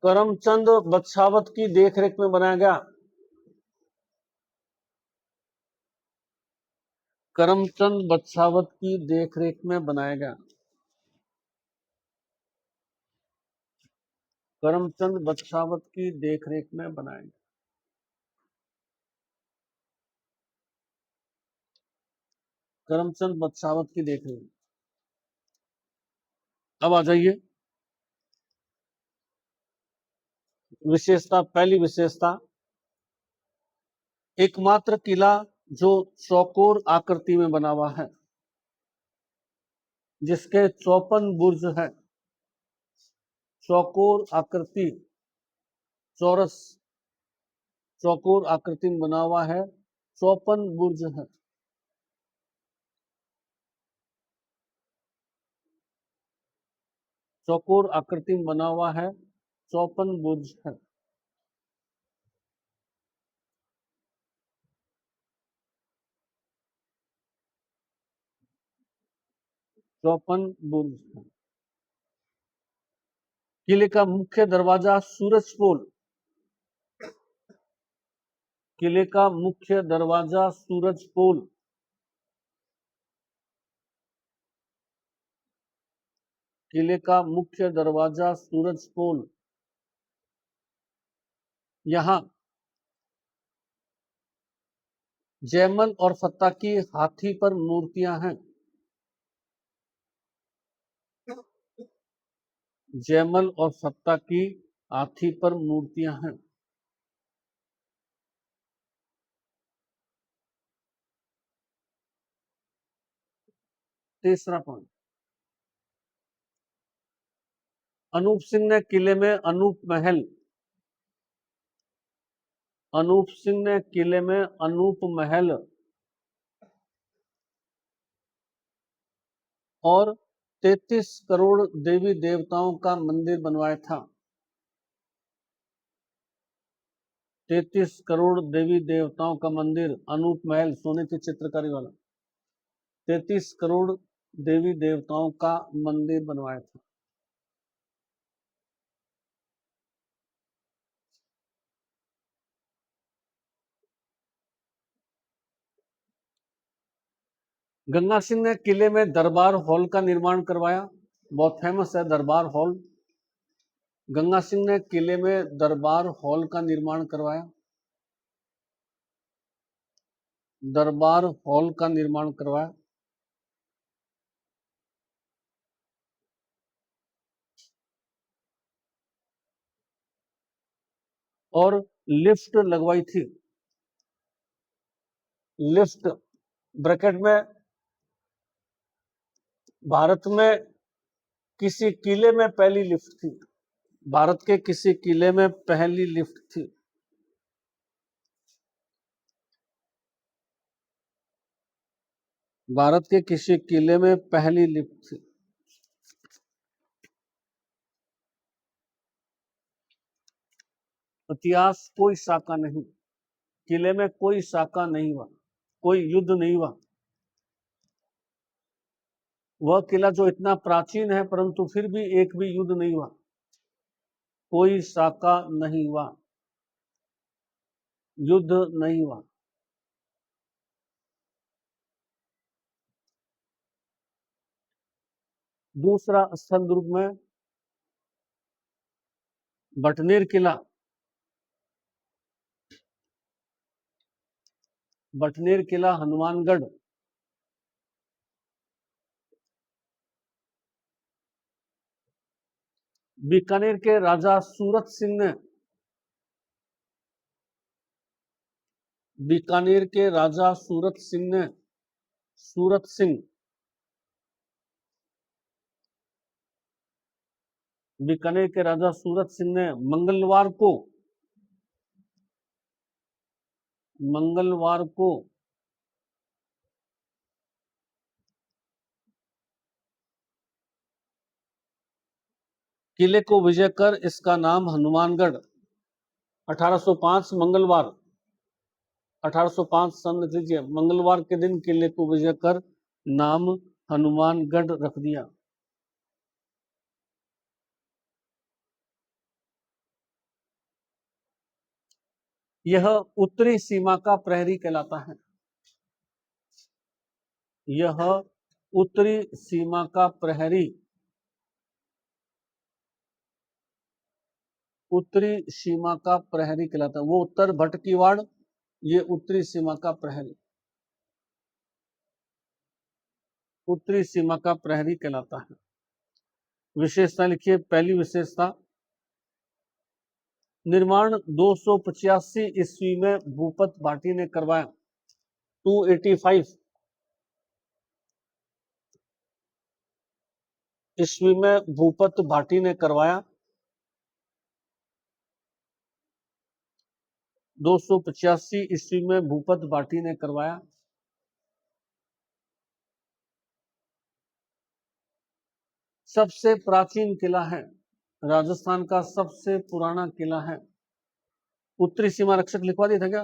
करमचंद बछावत की देखरेख में बनाया गया। करमचंद बछावत की देखरेख में बनाया गया। करमचंद बछावत की देखरेख में बनाया गया। करमचंद बछावत की देखरेख। अब आ जाइए विशेषता। पहली विशेषता, एकमात्र किला जो चौकोर आकृति में बना हुआ है, जिसके 54 बुर्ज है। चौकोर आकृति, चौरस चौकोर आकृति में बना हुआ है, 54 बुर्ज है। चौकोर आकृति में बना हुआ है, 54 बुर्ज है। चौपन बुर्ज है। किले का मुख्य दरवाजा सूरजपोल। किले का मुख्य दरवाजा सूरजपोल। किले का मुख्य दरवाजा सूरजपोल। यहां जयमल और फत्ता की हाथी पर मूर्तियां हैं। जयमल और फत्ता की हाथी पर मूर्तियां हैं। तीसरा पॉइंट, अनूप सिंह ने किले में अनूप महल, अनूप सिंह ने किले में अनूप महल और 33 करोड़ देवी देवताओं का मंदिर बनवाया था। 33 करोड़ देवी देवताओं का मंदिर, अनूप महल, सोने की चित्रकारी वाला, 33 करोड़ देवी देवताओं का मंदिर बनवाया था। गंगा सिंह ने किले में दरबार हॉल का निर्माण करवाया। बहुत फेमस है दरबार हॉल। गंगा सिंह ने किले में दरबार हॉल का निर्माण करवाया। दरबार हॉल का निर्माण करवाया। और लिफ्ट लगवाई थी। लिफ्ट ब्रैकेट में, भारत में किसी किले में पहली लिफ्ट थी। भारत के किसी किले में पहली लिफ्ट थी। भारत के किसी किले में पहली लिफ्ट थी। इतिहास कोई साका नहीं, किले में कोई साका नहीं हुआ, कोई युद्ध नहीं हुआ। वह किला जो इतना प्राचीन है परंतु फिर भी एक भी युद्ध नहीं हुआ, कोई साका नहीं हुआ, युद्ध नहीं हुआ। दूसरा स्थल दुर्ग में बटनेर किला, बटनेर किला, हनुमानगढ़। बीकानेर के राजा सूरत सिंह ने, बीकानेर के राजा सूरत सिंह ने, सूरत सिंह, बीकानेर के राजा सूरत सिंह ने मंगलवार को किले को विजय कर इसका नाम हनुमानगढ़, 1805 मंगलवार, 1805 सन रख लीजिए, मंगलवार के दिन किले को विजय कर नाम हनुमानगढ़ रख दिया। यह उत्तरी सीमा का प्रहरी कहलाता है। यह उत्तरी सीमा का प्रहरी, उत्तरी सीमा का प्रहरी कहलाता है। वो उत्तर भट्ट की वाड़, ये उत्तरी सीमा का प्रहरी, उत्तरी सीमा का प्रहरी कहलाता है। विशेषता लिखिए। पहली विशेषता, निर्माण 285 ईस्वी में भूपत भाटी ने करवाया। 285 ईस्वी में भूपत भाटी ने करवाया। 285 ईस्वी में भूपत भाटी ने करवाया। सबसे प्राचीन किला है, राजस्थान का सबसे पुराना किला है। उत्तरी सीमा रक्षक लिखवा दिया था क्या?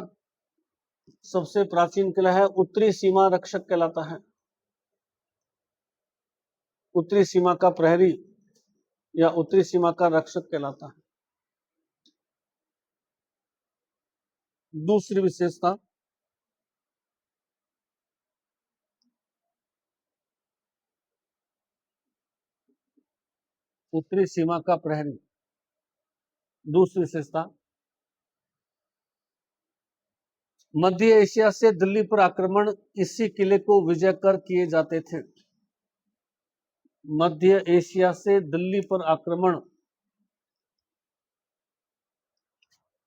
सबसे प्राचीन किला है, उत्तरी सीमा रक्षक कहलाता है। उत्तरी सीमा का प्रहरी या उत्तरी सीमा का रक्षक कहलाता है। दूसरी विशेषता, उत्तरी सीमा का प्रहरी। दूसरी विशेषता, मध्य एशिया से दिल्ली पर आक्रमण इसी किले को विजय कर किए जाते थे। मध्य एशिया से दिल्ली पर आक्रमण,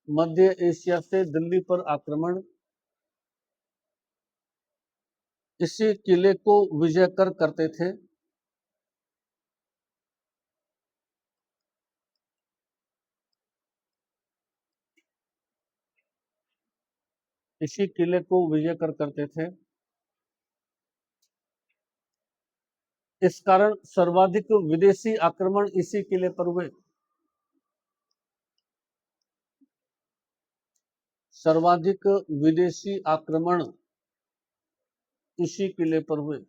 मध्य एशिया से दिल्ली पर आक्रमण इसी किले को विजय कर करते थे। इसी किले को विजय कर करते थे। इस कारण सर्वाधिक विदेशी आक्रमण इसी किले पर हुए। सर्वाधिक विदेशी आक्रमण इसी किले पर हुए।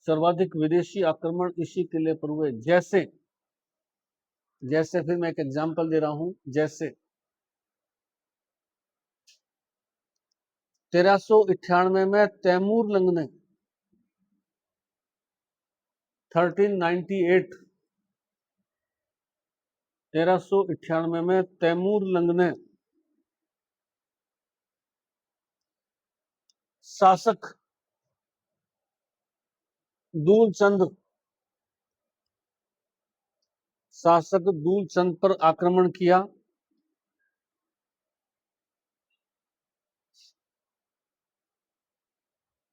सर्वाधिक विदेशी आक्रमण इसी किले पर हुए। जैसे फिर मैं एक एग्जांपल दे रहा हूं। जैसे 1398 में तैमूर लंग ने 1398 1398 में तैमूर लंग ने शासक दूलचंद पर आक्रमण किया।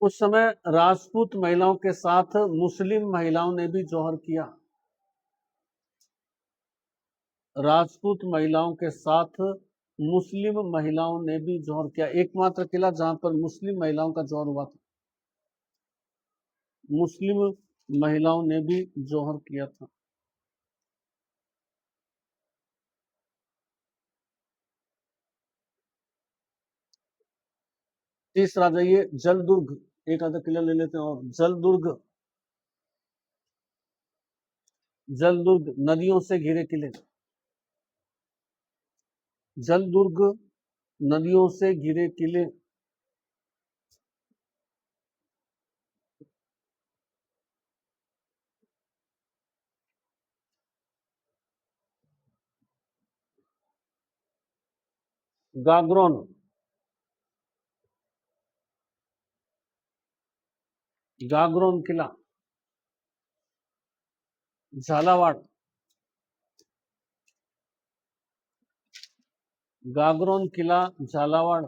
उस समय राजपूत महिलाओं के साथ मुस्लिम महिलाओं ने भी जौहर किया। राजपूत महिलाओं के साथ मुस्लिम महिलाओं ने भी जौहर किया। एकमात्र किला जहां पर मुस्लिम महिलाओं का जौहर हुआ था। मुस्लिम महिलाओं ने भी जौहर किया था। तीसरा जाइए, जलदुर्ग। एक आधा किला ले लेते हैं और जलदुर्ग नदियों से घिरे किले। जलदुर्ग नदियों से घिरे किले। गागरोन किला। झालावाड़। गागरोन किला, झालावाड़।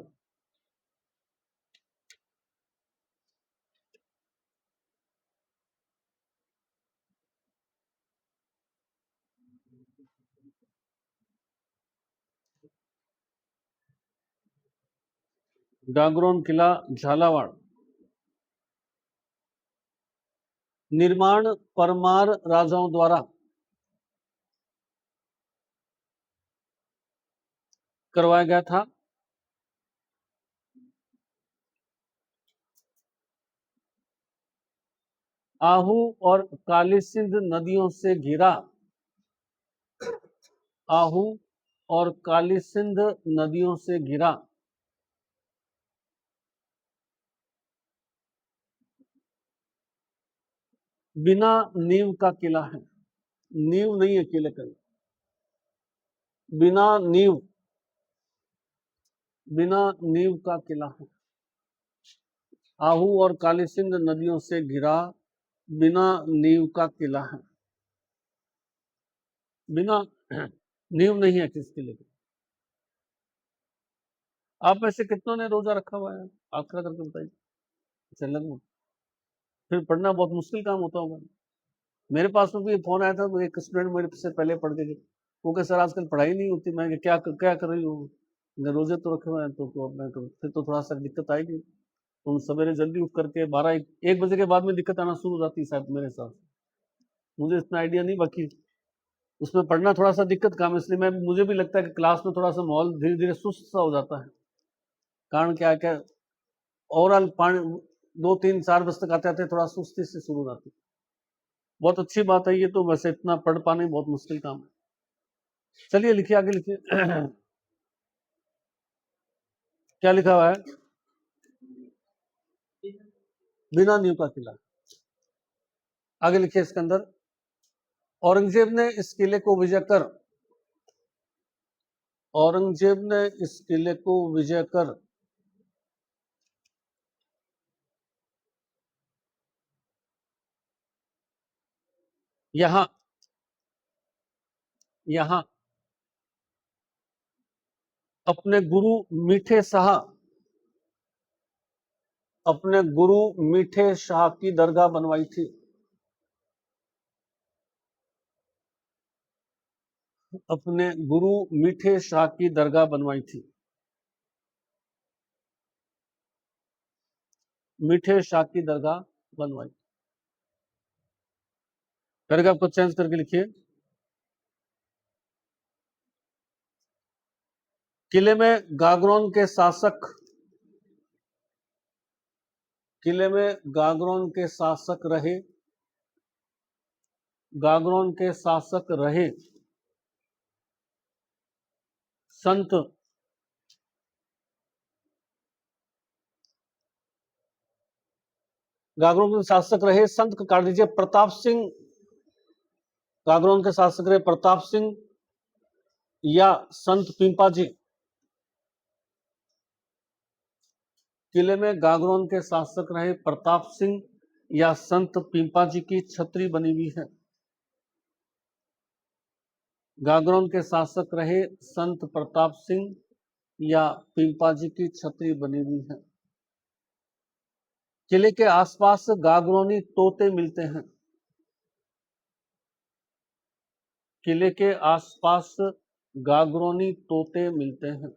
गागरोन किला, झालावाड़। निर्माण परमार राजाओं द्वारा करवाया गया था। आहू और काली सिंध नदियों से घिरा। आहू और काली सिंध नदियों से घिरा। बिना नींव का किला है। नींव नहीं है किले का। बिना नींव का किला है। आहू और काली सिंध नदियों से घिरा, बिना नींव का किला है। बिना नींव नहीं है किस किले की। आप में से कितनों ने रोजा रखा हुआ है? आखिर करके बताइए। चलन में फिर पढ़ना बहुत मुश्किल काम होता होगा। मेरे पास में भी फोन आया था, तो एक स्टूडेंट मेरे से पहले पढ़ के गए। वो कह सर आजकल पढ़ाई नहीं होती। मैं क्या कर रही हूँ? रोजे तो रखे हुए हैं, तो मैं फिर तो थोड़ा सा दिक्कत आएगी। तुम सवेरे जल्दी उठ करके 12-1 बजे के बाद में दिक्कत आना शुरू हो जाती है शायद मेरे साथ। मुझे इतना आइडिया नहीं, बाकी उसमें पढ़ना थोड़ा सा दिक्कत काम, इसलिए मुझे भी लगता है कि क्लास में थोड़ा सा माहौल धीरे धीरे सुस्त सा हो जाता है। कारण क्या है, क्या ओवरऑल 2-3-4 बजे तक आते आते थोड़ा सुस्ती से शुरू हो जाती है। बहुत अच्छी बात है ये तो, वैसे इतना पढ़ पाने बहुत मुश्किल काम है। चलिए लिखिए, आगे लिखिए। क्या लिखा हुआ है? बिना नींव का किला। आगे लिखिए इसके अंदर, औरंगजेब ने इस किले को विजय कर औरंगजेब ने इस किले को विजय कर यहां यहां अपने गुरु मीठे शाह अपने गुरु मीठे शाह की दरगाह बनवाई थी। अपने गुरु मीठे शाह की दरगाह बनवाई थी। मीठे शाह की दरगाह बनवाई। पैराग्राफ को चेंज करके लिखिए। किले में गागरोन के शासक किले में गागरोन के शासक रहे गागरोन के शासक रहे संत गागरोन के शासक रहे संत का काट दीजिए प्रताप सिंह। गागरोन के शासक रहे प्रताप सिंह या संत पिंपा जी। किले में गागरोन के शासक रहे प्रताप सिंह या संत पिंपा जी की छतरी बनी हुई है। गागरोन के शासक रहे संत प्रताप सिंह या पिंपा जी की छतरी बनी हुई है। किले के आसपास गागरोनी तोते मिलते हैं। किले के आसपास गागरोनी तोते मिलते हैं।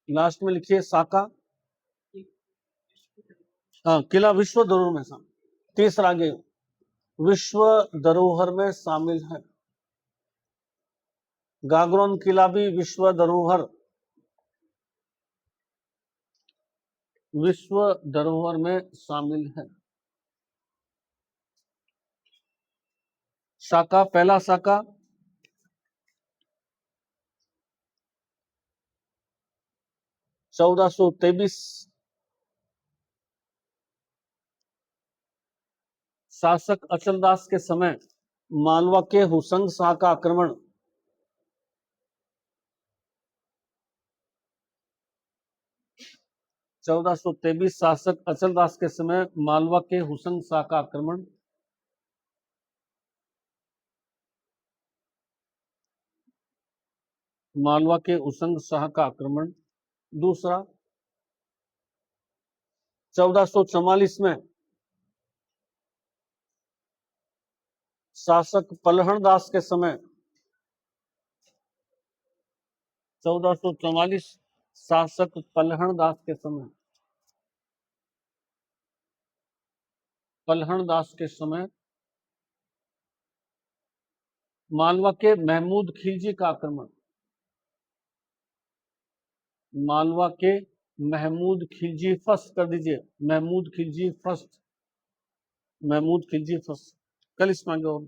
लास्ट में लिखिए साका। हाँ, किला विश्व धरोहर में शामिल। तीसरा आगे विश्व धरोहर में शामिल है। गागरोन किला भी विश्व धरोहर में शामिल है। साका पहला साका 1423 शासक अचलदास के समय मालवा के हुसंग शाह का आक्रमण 1423 शासक अचलदास के समय मालवा के हुसंग शाह का आक्रमण मालवा के हुसंग शाह का आक्रमण। दूसरा 1444 में शासक पलहण दास के समय 1444 शासक पलहण दास के समय मालवा के महमूद खिलजी का आक्रमण मालवा के महमूद खिलजी फर्स्ट कर दीजिए महमूद खिलजी फर्स्ट कल इसमें आगे और